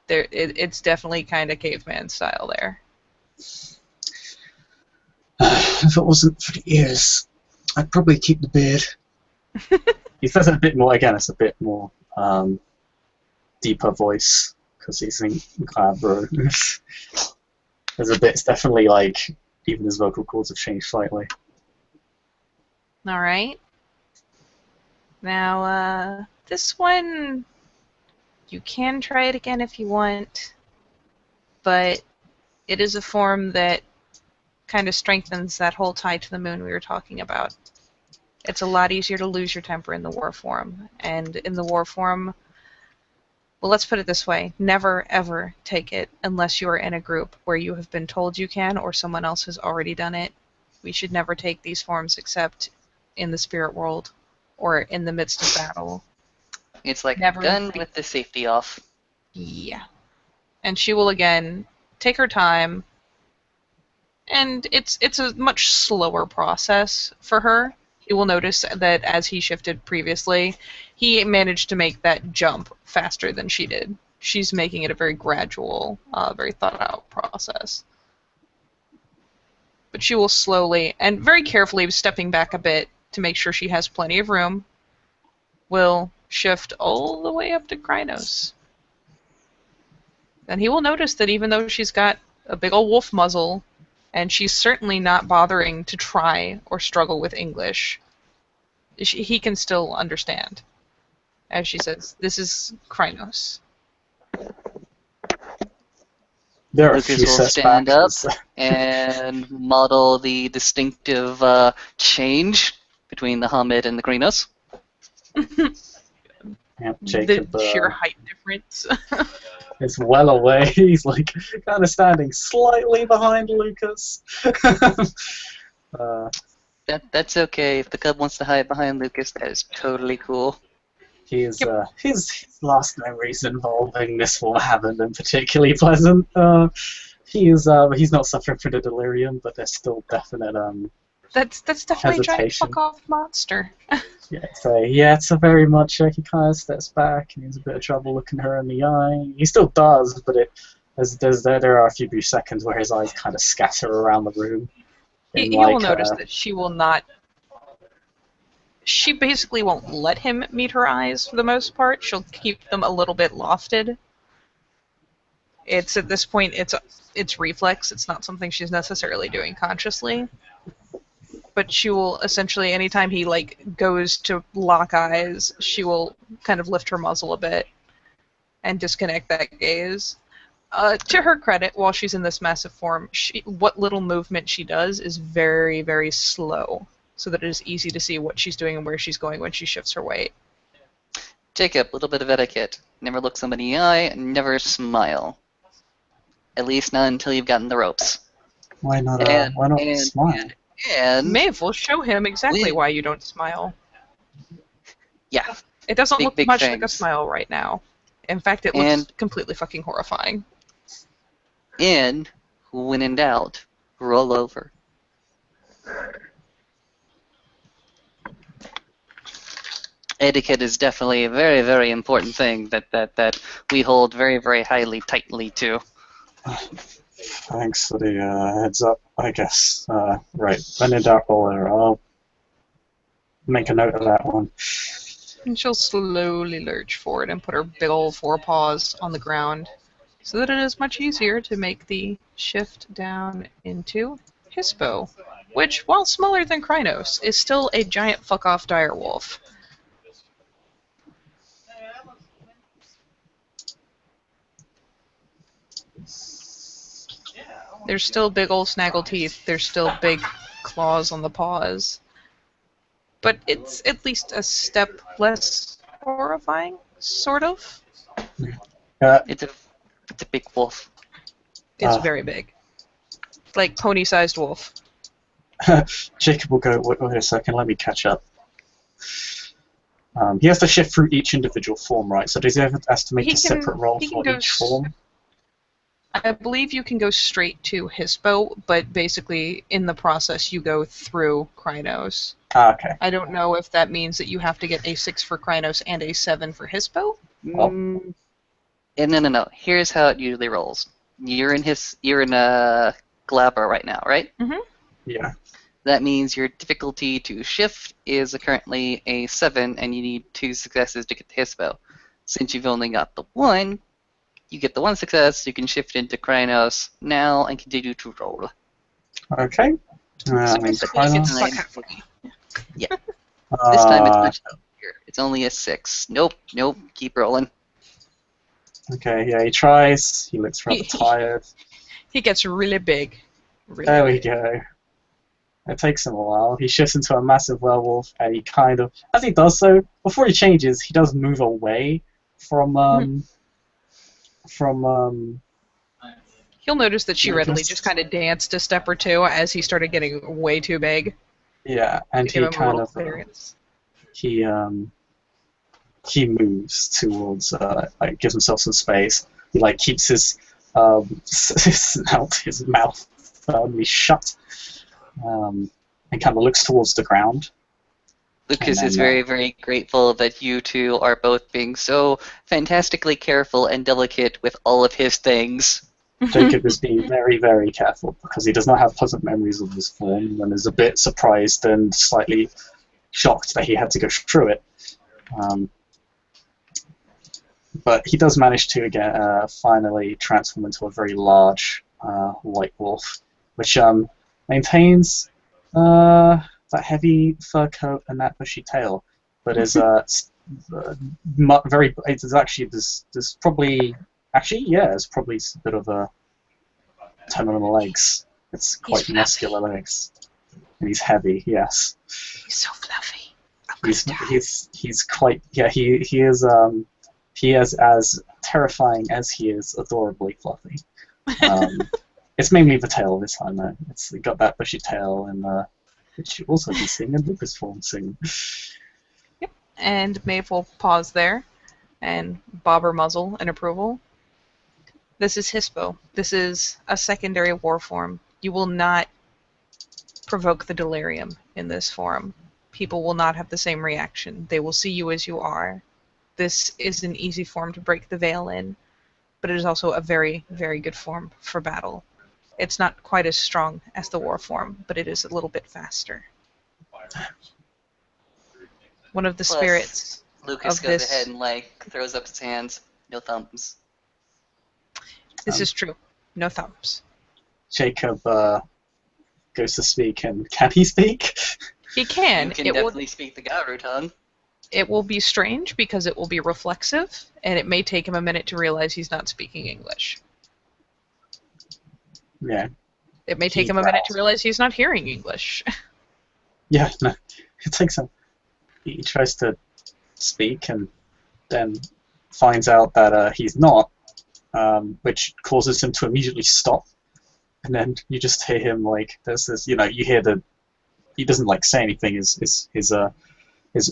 it's definitely kind of caveman style there. If it wasn't for the ears, I'd probably keep the beard. He says it a bit more, again, it's a bit more deeper voice, because he's in bro. There's a bit, it's definitely like, even his vocal cords have changed slightly. Alright. Now, this one, you can try it again if you want, but it is a form that kind of strengthens that whole tie to the moon we were talking about. It's a lot easier to lose your temper in the war form, and in the war form, well, let's put it this way, never ever take it unless you are in a group where you have been told you can or someone else has already done it. We should never take these forms except in the spirit world or in the midst of battle. It's like done with the safety off. Yeah. And she will again take her time, and it's a much slower process for her. You will notice that as he shifted previously, he managed to make that jump faster than she did. She's making it a very gradual, very thought-out process. But she will slowly, and very carefully, stepping back a bit to make sure she has plenty of room, will shift all the way up to Krynos. And he will notice that even though she's got a big old wolf muzzle, and she's certainly not bothering to try or struggle with English, he can still understand. As she says, this is Krynos. There are Lucas will stand up and model the distinctive change between the Hamid and the Krynos. Yep, Jacob, the sheer height difference. is well away. He's like kind of standing slightly behind Lucas. That's okay. If the cub wants to hide behind Lucas, that is totally cool. His last memories involving this one haven't been particularly pleasant. He's not suffering from the delirium, but there's still definite That's definitely a giant hesitation. fuck off monster. It's a very much he kind of steps back and he's a bit of trouble looking her in the eye. He still does, but there are a few brief seconds where his eyes kind of scatter around the room. He will notice that she will not. She basically won't let him meet her eyes for the most part. She'll keep them a little bit lofted. It's at this point, it's reflex. It's not something she's necessarily doing consciously. but she will essentially, anytime he goes to lock eyes, she will kind of lift her muzzle a bit and disconnect that gaze. To her credit, while she's in this massive form, what little movement she does is very, very slow, so that it is easy to see what she's doing and where she's going when she shifts her weight. Jacob, a little bit of etiquette. Never look somebody in the eye, and never smile. At least not until you've gotten the ropes. Why not smile? And Maeve will show him exactly why you don't smile. yeah. It doesn't look big much like a fangs. smile right now. In fact, it looks completely fucking horrifying. And when in doubt, roll over. Etiquette is definitely a very, very important thing that we hold very, very tightly to. Thanks for the heads up, I guess. Right, when in doubt, roll over. I'll make a note of that one. And she'll slowly lurch forward and put her big old forepaws on the ground, so that it is much easier to make the shift down into Hispo, which, while smaller than Krynos, is still a giant fuck-off direwolf. There's still big old snaggle teeth, there's still big claws on the paws. But it's at least a step less horrifying, sort of. It's a big wolf. It's very big. Like pony-sized wolf. Jacob will go, wait a second, let me catch up. He has to shift through each individual form, right? So does he have to make a separate roll for each form? I believe you can go straight to Hispo, but basically in the process you go through Krynos. Okay. I don't know if that means that you have to get a 6 for Krynos and a 7 for Hispo. No. Here's how it usually rolls. You're in Glabber right now, right? Mm-hmm. Yeah. That means your difficulty to shift is currently a 7, and you need 2 successes to get the Hispo. Since you've only got the 1, you get the 1 success, you can shift into Krynos now and continue to roll. Okay. Yeah. This time it's much easier. It's only a 6. Nope, keep rolling. Okay, yeah, he tries. He looks rather tired. He gets really big. There we go. It takes him a while. He shifts into a massive werewolf, and he kind of, as he does so, before he changes, he does move away from. He'll notice that she readily just kind of danced a step or two as he started getting way too big. Yeah, and he kind of he moves towards gives himself some space. He keeps his mouth firmly shut, and kind of looks towards the ground. Lucas is very, very grateful that you two are both being so fantastically careful and delicate with all of his things. Jacob is being very, very careful because he does not have pleasant memories of this form and is a bit surprised and slightly shocked that he had to go through it. But he does manage to finally transform into a very large white wolf, which maintains that heavy fur coat and that bushy tail, but is very. It's actually there's probably it's probably a bit of a ton on the legs. It's quite muscular legs, and he's heavy. Yes. He's so fluffy. He's quite he is as terrifying as he is adorably fluffy. It's mainly the tail this time though. It's got that bushy tail and which you also be seeing in Lucas form soon. Yep. And Maeve will pause there and bob her muzzle in approval. This is Hispo. This is a secondary war form. You will not provoke the delirium in this form. People will not have the same reaction. They will see you as you are. This is an easy form to break the veil in, but it is also a very, very good form for battle. It's not quite as strong as the war form, but it is a little bit faster. One of the spirits Lucas of goes this... ahead and throws up his hands. No thumbs. This is true. No thumbs. Jacob goes to speak, and can he speak? He can. You can definitely speak the Garu tongue. It will be strange because it will be reflexive, and it may take him a minute to realize he's not speaking English. Yeah. It may take him a minute to realize he's not hearing English. Yeah, no. It takes him. He tries to speak and then finds out that he's not, which causes him to immediately stop. And then you just hear him like, there's this, you hear he doesn't like say anything. His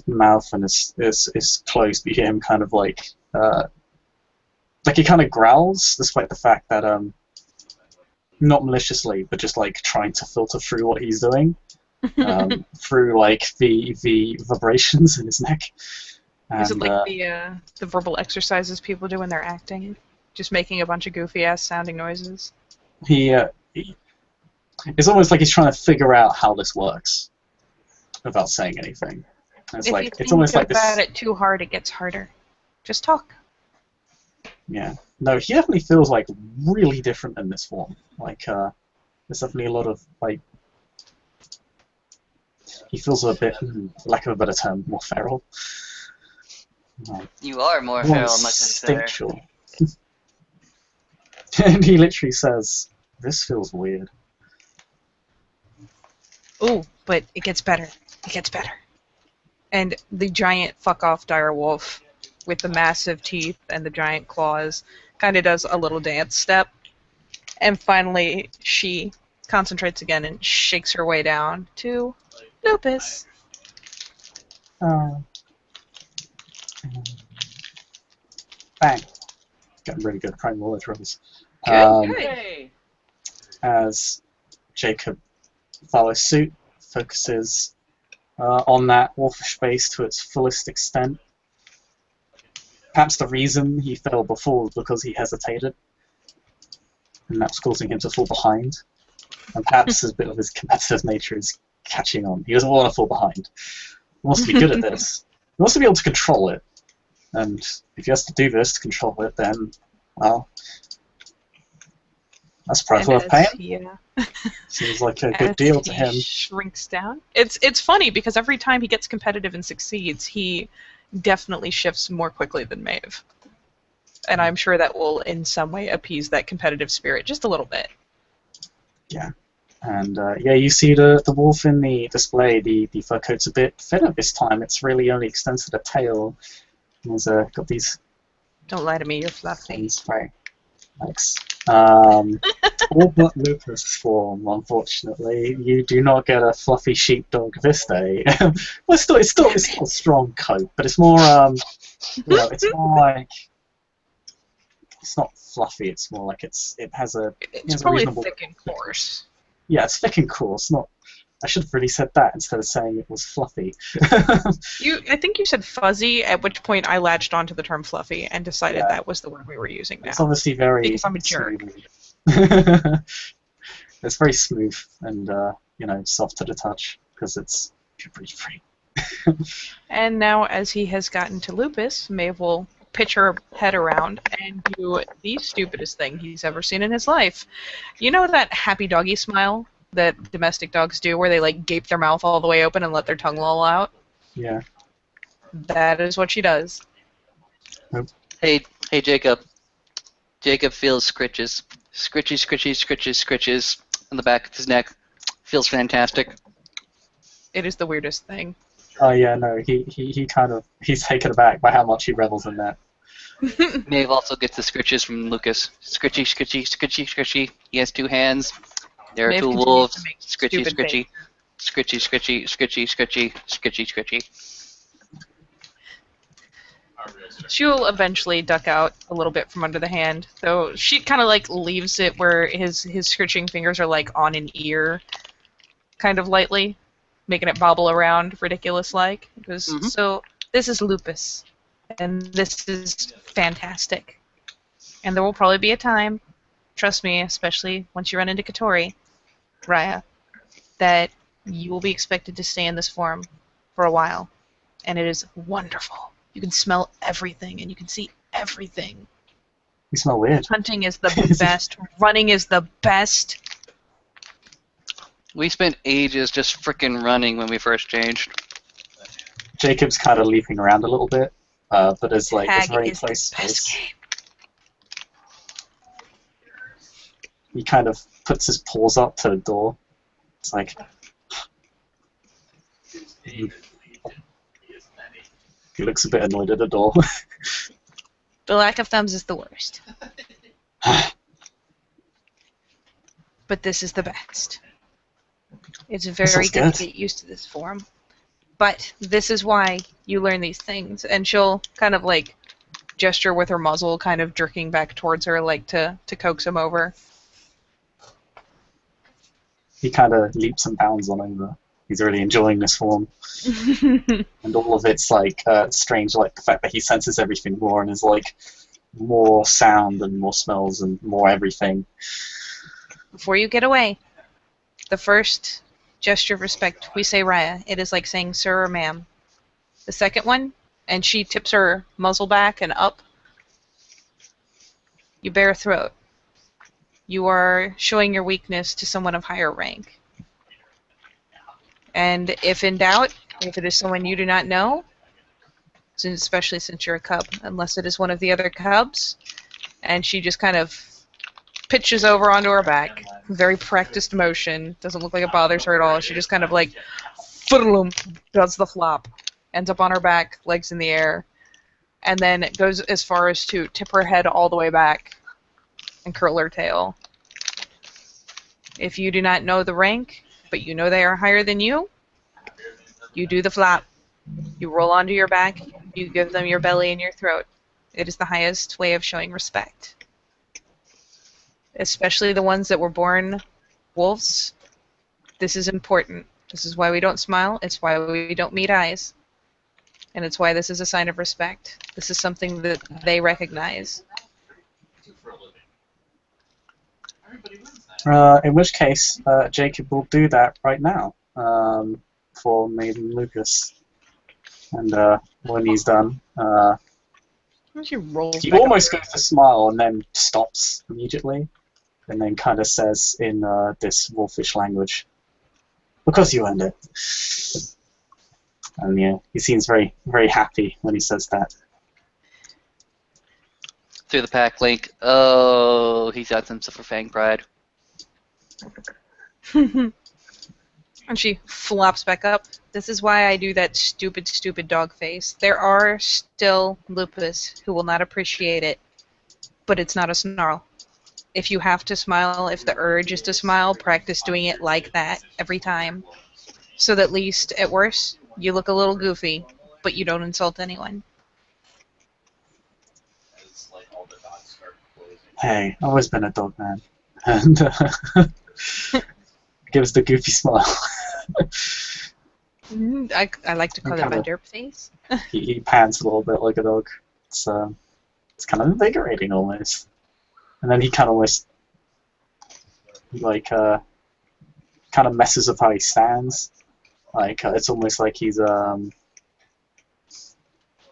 mouth and is closed, but you hear him kind of like he kind of growls, despite the fact that not maliciously, but just like trying to filter through what he's doing, through like the vibrations in his neck. And, is it like the verbal exercises people do when they're acting, just making a bunch of goofy ass sounding noises? It's almost like he's trying to figure out how this works without saying anything. It's if like you it's almost like think about it too hard, it gets harder. Just talk. Yeah. No, he definitely feels like really different in this form. Like there's definitely a lot of like he feels a bit, for lack of a better term, more feral. You are more feral, much instinctual. And he literally says, "This feels weird." Ooh, but it gets better. It gets better. And the giant fuck-off direwolf with the massive teeth and the giant claws kind of does a little dance step. And finally, she concentrates again and shakes her way down to Lupus. Bang. Getting really good at primal knowledge rolls. Good. As Jacob follows suit, focuses on that wolfish base to its fullest extent. Perhaps the reason he fell before was because he hesitated, and that's causing him to fall behind. And perhaps a bit of his competitive nature is catching on. He doesn't want to fall behind. He wants to be good at this. He wants to be able to control it. And if he has to do this to control it, then, well, that's a price worth paying. Yeah. Seems like a good deal to him. Shrinks down. It's funny because every time he gets competitive and succeeds, he definitely shifts more quickly than Maeve. And I'm sure that will in some way appease that competitive spirit just a little bit. Yeah. And you see the wolf in the display. The fur coat's a bit thinner this time. It's really only extends to the tail. He's got these. Don't lie to me, you're fluffy. Things, right. Thanks. All but Lupus form, unfortunately. You do not get a fluffy sheepdog this day. Well, it's still a strong coat, but it's more it's more like it's not fluffy. It's more like it has a. It's probably thick and coarse. Yeah, it's thick and coarse. Not. I should have really said that instead of saying it was fluffy. I think you said fuzzy, at which point I latched onto the term fluffy and decided that was the word we were using now. It's obviously very... Because I'm a jerk. It's very smooth and, soft to the touch, because it's puberty-free. And now, as he has gotten to Lupus, Maeve will pitch her head around and do the stupidest thing he's ever seen in his life. You know that happy doggy smile that domestic dogs do, where they like gape their mouth all the way open and let their tongue loll out? Yeah. That is what she does. Nope. Hey, Jacob. Jacob feels scritches. Scritches on the back of his neck. Feels fantastic. It is the weirdest thing. Oh yeah, no, he's taken aback by how much he revels in that. Maeve also gets the scritches from Lucas. Scritchy. He has two hands. There are two wolves. Scritchy. She'll eventually duck out a little bit from under the hand, though she kind of like leaves it where his scritching fingers are like on an ear, kind of lightly, making it bobble around ridiculous-like. So this is Lupus, and this is fantastic. And there will probably be a time, trust me, especially once you run into Katori, Raya, that you will be expected to stay in this form for a while. And it is wonderful. You can smell everything, and you can see everything. You smell weird. Hunting is the best. Running is the best. We spent ages just frickin' running when we first changed. Jacob's kind of leaping around a little bit, but it's like it's Tag very is the close best space. game. He kind of puts his paws up to the door. It's like he looks a bit annoyed at the door. The lack of thumbs is the worst. But this is the best. It's very sounds good good. to get used to this form. But this is why you learn these things. And she'll kind of like gesture with her muzzle, kind of jerking back towards her, like to coax him over. He kind of leaps and bounds on over. He's really enjoying this form. And all of it's like strange, like the fact that he senses everything more and is like more sound and more smells and more everything. Before you get away, the first gesture of respect, we say Raya. It is like saying sir or ma'am. The second one, and she tips her muzzle back and up, you bare throat. You are showing your weakness to someone of higher rank. And if in doubt, if it is someone you do not know, especially since you're a cub, unless it is one of the other cubs, and she just kind of pitches over onto her back, very practiced motion, doesn't look like it bothers her at all. She just kind of like, does the flop, ends up on her back, legs in the air, and then goes as far as to tip her head all the way back and curl her tail. If you do not know the rank, but you know they are higher than you do the flop. You roll onto your back, you give them your belly and your throat. It is the highest way of showing respect. Especially the ones that were born wolves. This is important. This is why we don't smile. It's why we don't meet eyes. And it's why this is a sign of respect. This is something that they recognize. In which case, Jacob will do that right now for Maiden Lucas. And when he's done, She rolls he back almost up. goes to smile and then stops immediately, and then kind of says in this wolfish language, "Because you earned it." And yeah, he seems very, very happy when he says that. Through the pack link. Oh, he's got himself for Fang Pride. And she flops back up. This is why I do that stupid, stupid dog face. There are still Lupus who will not appreciate it, but it's not a snarl. If you have to smile, if the urge is to smile, practice doing it like that every time. So that at least, at worst, you look a little goofy, but you don't insult anyone. Hey, I've always been a dog man. And gives the goofy smile. I like to call it my derp face. He pants a little bit like a dog. It's kind of invigorating almost. And then he kind of almost like kind of messes up how he stands. Like it's almost like he's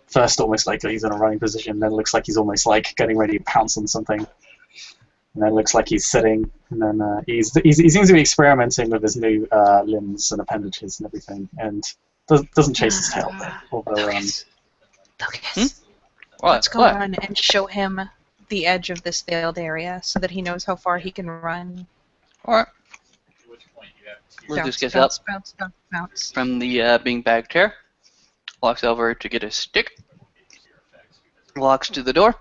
first almost like he's in a running position, then it looks like he's almost like getting ready to pounce on something. And then it looks like he's sitting, and then he seems to be experimenting with his new limbs and appendages and everything, and doesn't chase his tail. Although, Lucas, let's go run and show him the edge of this veiled area so that he knows how far he can run. Alright. Lucas gets up from the beanbag chair, walks over to get a stick, walks to the door,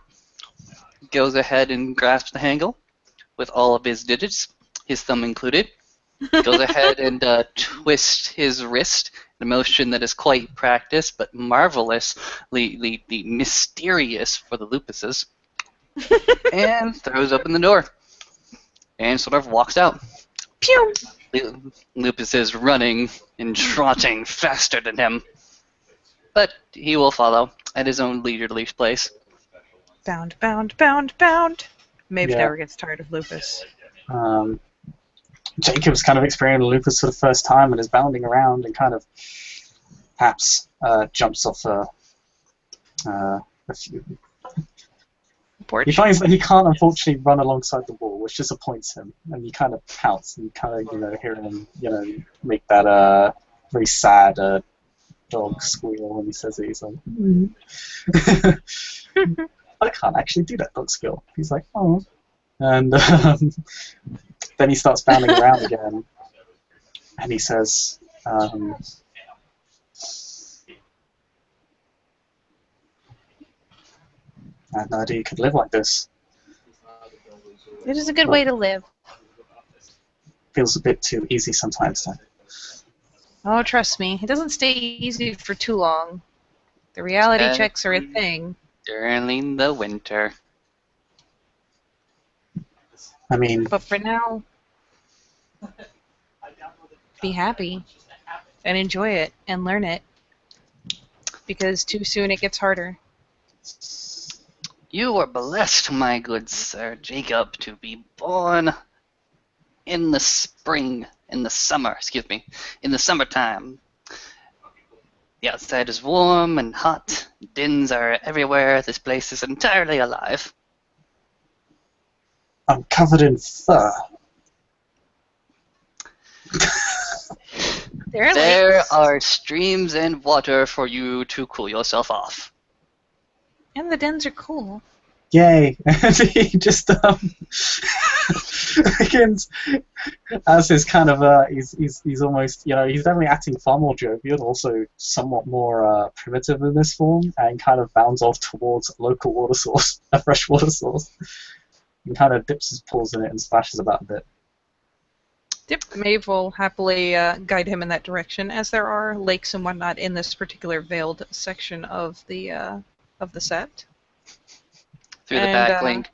goes ahead and grasps the handle with all of his digits, his thumb included, goes ahead and twists his wrist, a motion that is quite practiced but marvelously mysterious for the Lupuses, and throws open the door and sort of walks out. Pew! Lupus is running and trotting faster than him, but he will follow at his own leisurely pace. Bound, bound, bound, bound. Maeve Yeah. never gets tired of Lupus. Jacob's kind of experiencing Lupus for the first time and is bounding around and kind of perhaps jumps off a few. Porch. He finds that he can't unfortunately run alongside the wall, which disappoints him, and he kind of pouts, and you kind of, hear him, make that very sad dog squeal when he says it. He's like, I can't actually do that dog squeal. He's like, oh. And then he starts bounding around again, and he says, I had no idea you could live like this. It is a good way to live. Feels a bit too easy sometimes, though. Oh, trust me, it doesn't stay easy for too long. The reality checks are a thing. During the winter. I mean, But for now, be happy and enjoy it and learn it. Because too soon it gets harder. You are blessed, my good Sir Jacob, to be born in the summertime. The outside is warm and hot. Dins are everywhere. This place is entirely alive. I'm covered in fur. There are streams and water for you to cool yourself off. And the dens are cool. Yay! And he just begins as his kind of he's almost he's definitely acting far more jovial, also somewhat more primitive in this form, and kind of bounds off towards a local water source, a fresh water source, and kind of dips his paws in it and splashes about a bit. Maeve will happily guide him in that direction, as there are lakes and whatnot in this particular veiled section of the set. Through the back link,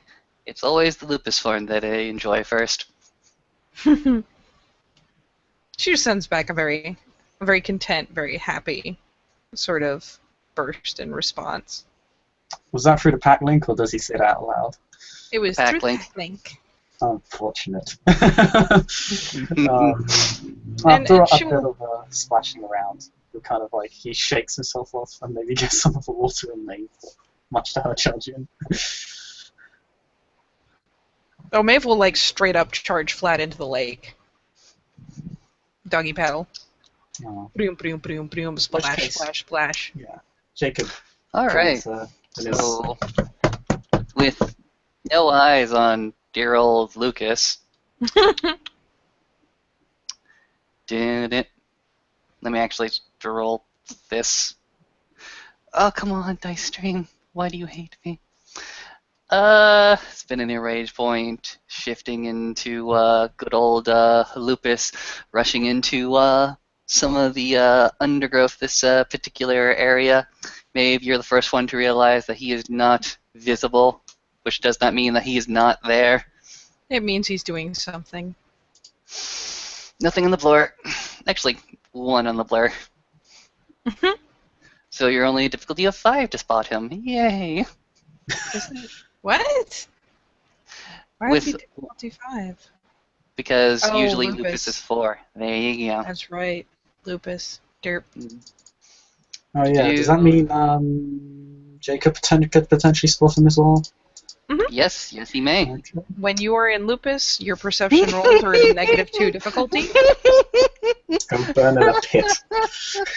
it's always the lupus form that I enjoy first. She just sends back a very content, very happy sort of burst in response. Was that through the pack link, or does he say that out loud? It was Pack through link. the pack link. Unfortunate. And After a she bit will- of splashing around, kind of like he shakes himself off and maybe gets some of the water in Maeve, much to her chagrin. Oh, Maeve will straight up charge flat into the lake. Doggy paddle. Oh, Broom, broom, broom, broom, splash, case- splash, splash. yeah. Jacob. All right. joins, So, with no eyes on dear old Lucas, did it? Let me actually roll this. Oh, come on, Dice Stream. Why do you hate me? Spinning a rage point, shifting into good old Lupus, rushing into some of the undergrowth this particular area. Maybe you're the first one to realize that he is not visible, which does not mean that he is not there. It means he's doing something. Nothing on the blur. Actually, one on the blur. So you're only a difficulty of 5 to spot him. Yay! What? Why With- would be difficulty 5? Because Oh, usually Lupus. Lupus is 4. There you go. That's right. Lupus. Derp. Oh yeah, does that mean Jacob could potentially spot him as well? Yes, he may. Okay. When you are in Lupus, your perception rolls are at a -2 difficulty. Go burn in a pit.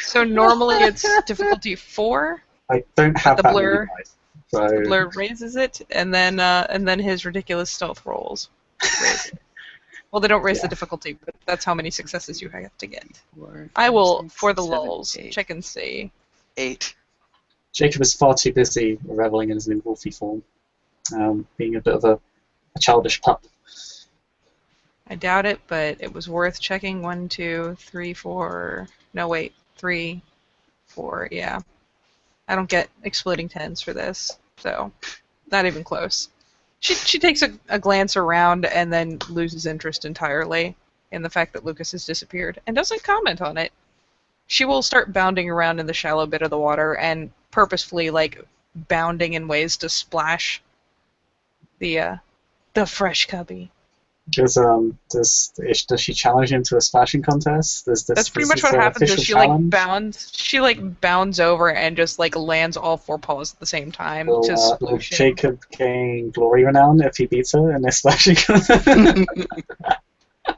So normally it's difficulty 4. I don't have The that blur- many dice, so Blur raises it, and then his ridiculous stealth rolls raise it. Well, they don't raise the difficulty, but that's how many successes you have to get. I will, for the lulz, check and see. 8. Jacob is far too busy reveling in his new wolfy form, being a bit of a childish pup. I doubt it, but it was worth checking. 1, 2, 3, 4. No, wait. 3, 4. Yeah. I don't get exploding 10s for this, so not even close. She takes a glance around and then loses interest entirely in the fact that Lucas has disappeared and doesn't comment on it. She will start bounding around in the shallow bit of the water and purposefully bounding in ways to splash the fresh cubby. Does she challenge him to a splashing contest? That's pretty much This what an happens. Is official she challenge? bounds over and just like lands all four paws at the same time to Will sploosh him. Jacob gain glory renown if he beats her in this splashing contest?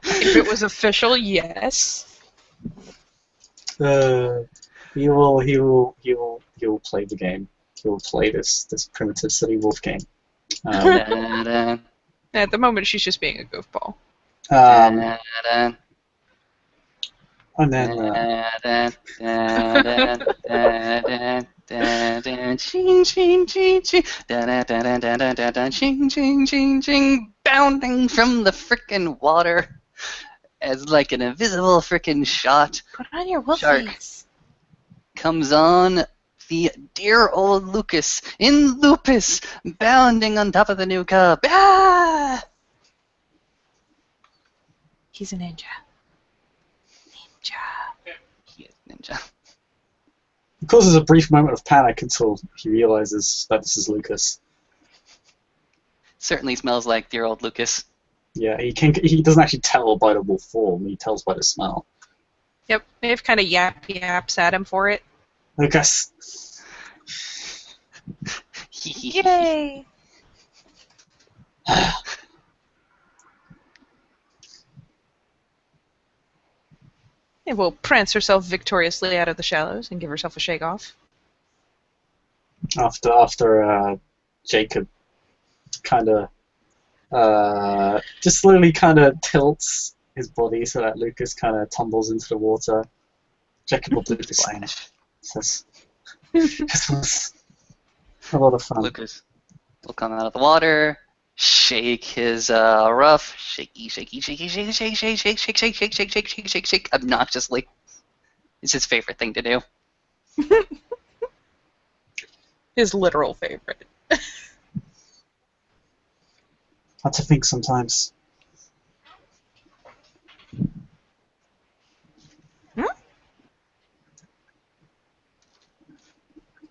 If it was official, yes. He will play the game. He will play this primitive city wolf game. Da-da, At the moment, she's just being a goofball. da-da, And then ching ching ching ching ching ching ching ching, bounding from the frickin' water as like an invisible frickin' shot Put on your wolf Shark. face. comes on the dear old Lucas in lupus, bounding on top of the new cub. Ah! He's a ninja. Ninja. He is ninja. it causes a brief moment of panic until he realizes that this is Lucas. Certainly smells like dear old Lucas. Yeah, he doesn't actually tell by the wolf form. He tells by the smell. Yep, Maeve kind of yaps at him for it. Lucas. Yay! Maeve will prance herself victoriously out of the shallows and give herself a shake off. After Jacob kind of just slowly kind of tilts his body so that Lucas kind of tumbles into the water. Jacob will do the same. Says, this was a lot of fun. Lucas will come out of the water, shake his rough, shaky, shake, obnoxiously. It's his favorite thing to do. His literal favorite. Hard to think sometimes.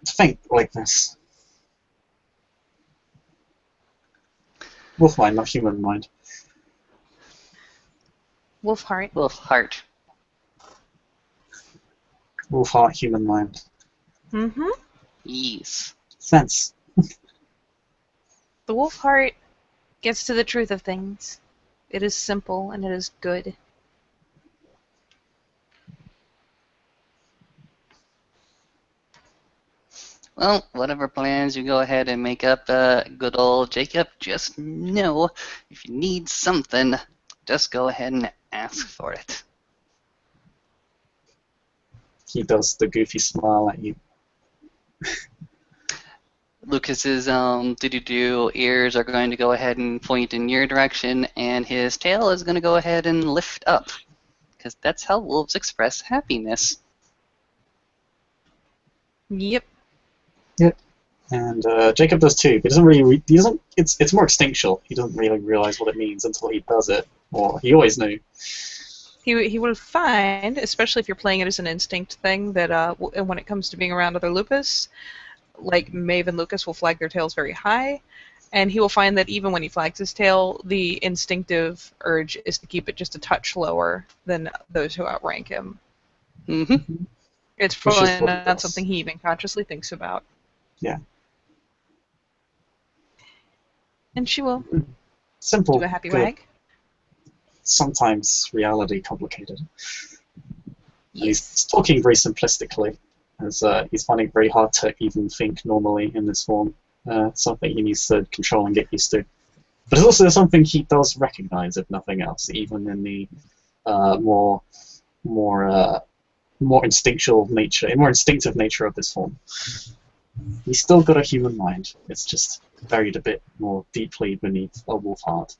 To think like this. Wolf mind, not human mind. Wolf heart. Wolf heart. Wolf heart, human mind. Mm-hmm. Yes. Sense. The wolf heart gets to the truth of things. It is simple and it is good. Well, whatever plans you go ahead and make up, good old Jacob, just know if you need something, just go ahead and ask for it. He does the goofy smile at you. Lucas's ears are going to go ahead and point in your direction, and his tail is going to go ahead and lift up, because that's how wolves express happiness. Yep. And Jacob does too. But he doesn't really. He doesn't. It's more instinctual. He doesn't really realize what it means until he does it. Or he always knew. He will find, especially if you're playing it as an instinct thing, that when it comes to being around other lupus, like Maeve and Lucas will flag their tails very high, and he will find that even when he flags his tail, the instinctive urge is to keep it just a touch lower than those who outrank him. Mm-hmm. It's Which is probably what he not does. something he even consciously thinks about. Yeah. And she will Simple. do a happy good. wag. Sometimes reality complicated. Yes. He's talking very simplistically, as he's finding it very hard to even think normally in this form. Something he needs to control and get used to. But it's also something he does recognize, if nothing else, even in the more instinctual nature, more instinctive nature of this form. He's still got a human mind. It's just buried a bit more deeply beneath a wolf heart.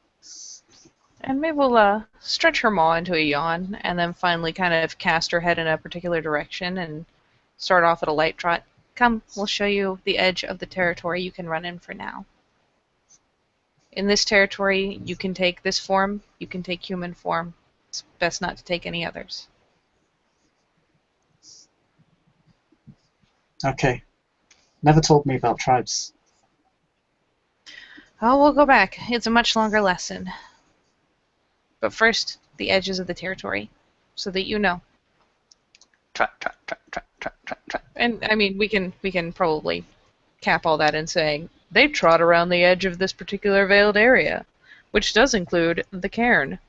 And Maeve will stretch her maw into a yawn, and then finally kind of cast her head in a particular direction and start off at a light trot. Come, we'll show you the edge of the territory you can run in for now. In this territory, you can take this form, you can take human form. It's best not to take any others. Okay. Never told me about tribes. Oh, we'll go back. It's a much longer lesson. But first, the edges of the territory, so that you know. Trot, trot, trot, trot, trot, trot, trot. And I mean, we can probably cap all that in saying they trot around the edge of this particular veiled area, which does include the cairn.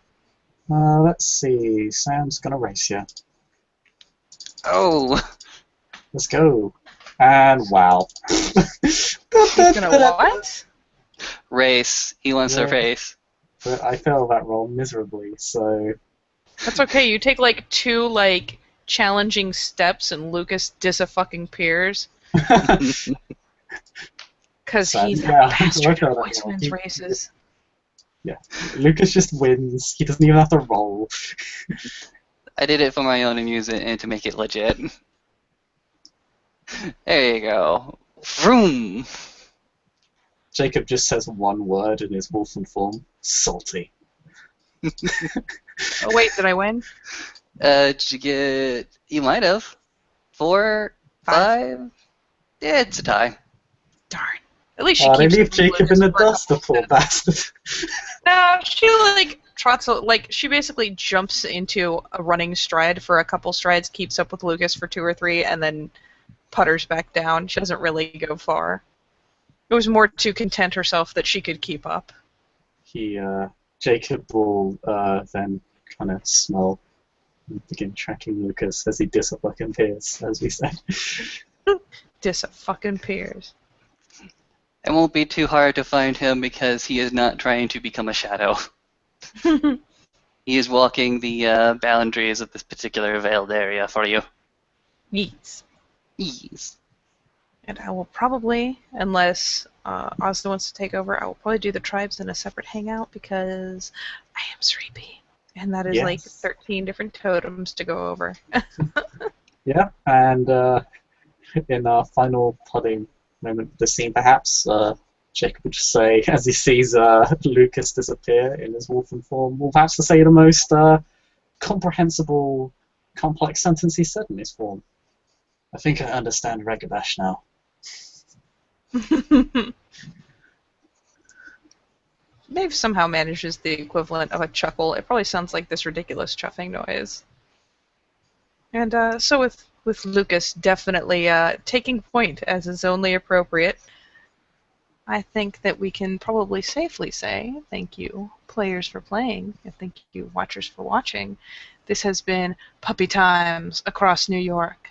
Let's see. Sam's gonna race you. Oh, Let's go. And wow. He's gonna what? race. He wants to Yeah. race. But I failed that roll miserably, so That's okay. You take like 2 like challenging steps, and Lucas dis-a-fucking-peers. Because Sad. he's a Yeah, bastard I who felt that always wrong. wins races. Lucas just wins. He doesn't even have to roll. I did it for my own amusement and to make it legit. There you go. Vroom! Jacob just says one word in his wolfen form. Salty. Oh wait, did I win? Did you get... You might have. 4, 5? Yeah, it's a tie. Darn. At least she Oh, they keeps leave it Jacob Lucas in the for a dust, the couple poor steps. bastard. No, she like trots like she basically jumps into a running stride for a couple strides, keeps up with Lucas for 2 or 3, and then putters back down. She doesn't really go far. It was more to content herself that she could keep up. Jacob will then kind of smell and begin tracking Lucas as he disappears, as we said. Dis-a-fucking-peers. It won't be too hard to find him because he is not trying to become a shadow. He is walking the boundaries of this particular veiled area for you. Yeets. Ease. And I will probably, unless Ozna wants to take over, I will probably do the tribes in a separate hangout because I am sleepy. And that is like Yes. 13 different totems to go over. Yeah, and in our final putting moment of the scene, perhaps, Jacob would just say, as he sees Lucas disappear in his wolfen form, will perhaps to say the most comprehensible, complex sentence he said in his form. I think I understand Regabash now. Maeve somehow manages the equivalent of a chuckle. It probably sounds like this ridiculous chuffing noise. And so with Lucas definitely taking point as is only appropriate, I think that we can probably safely say thank you, players, for playing, and thank you, watchers, for watching. This has been Puppy Times across New York.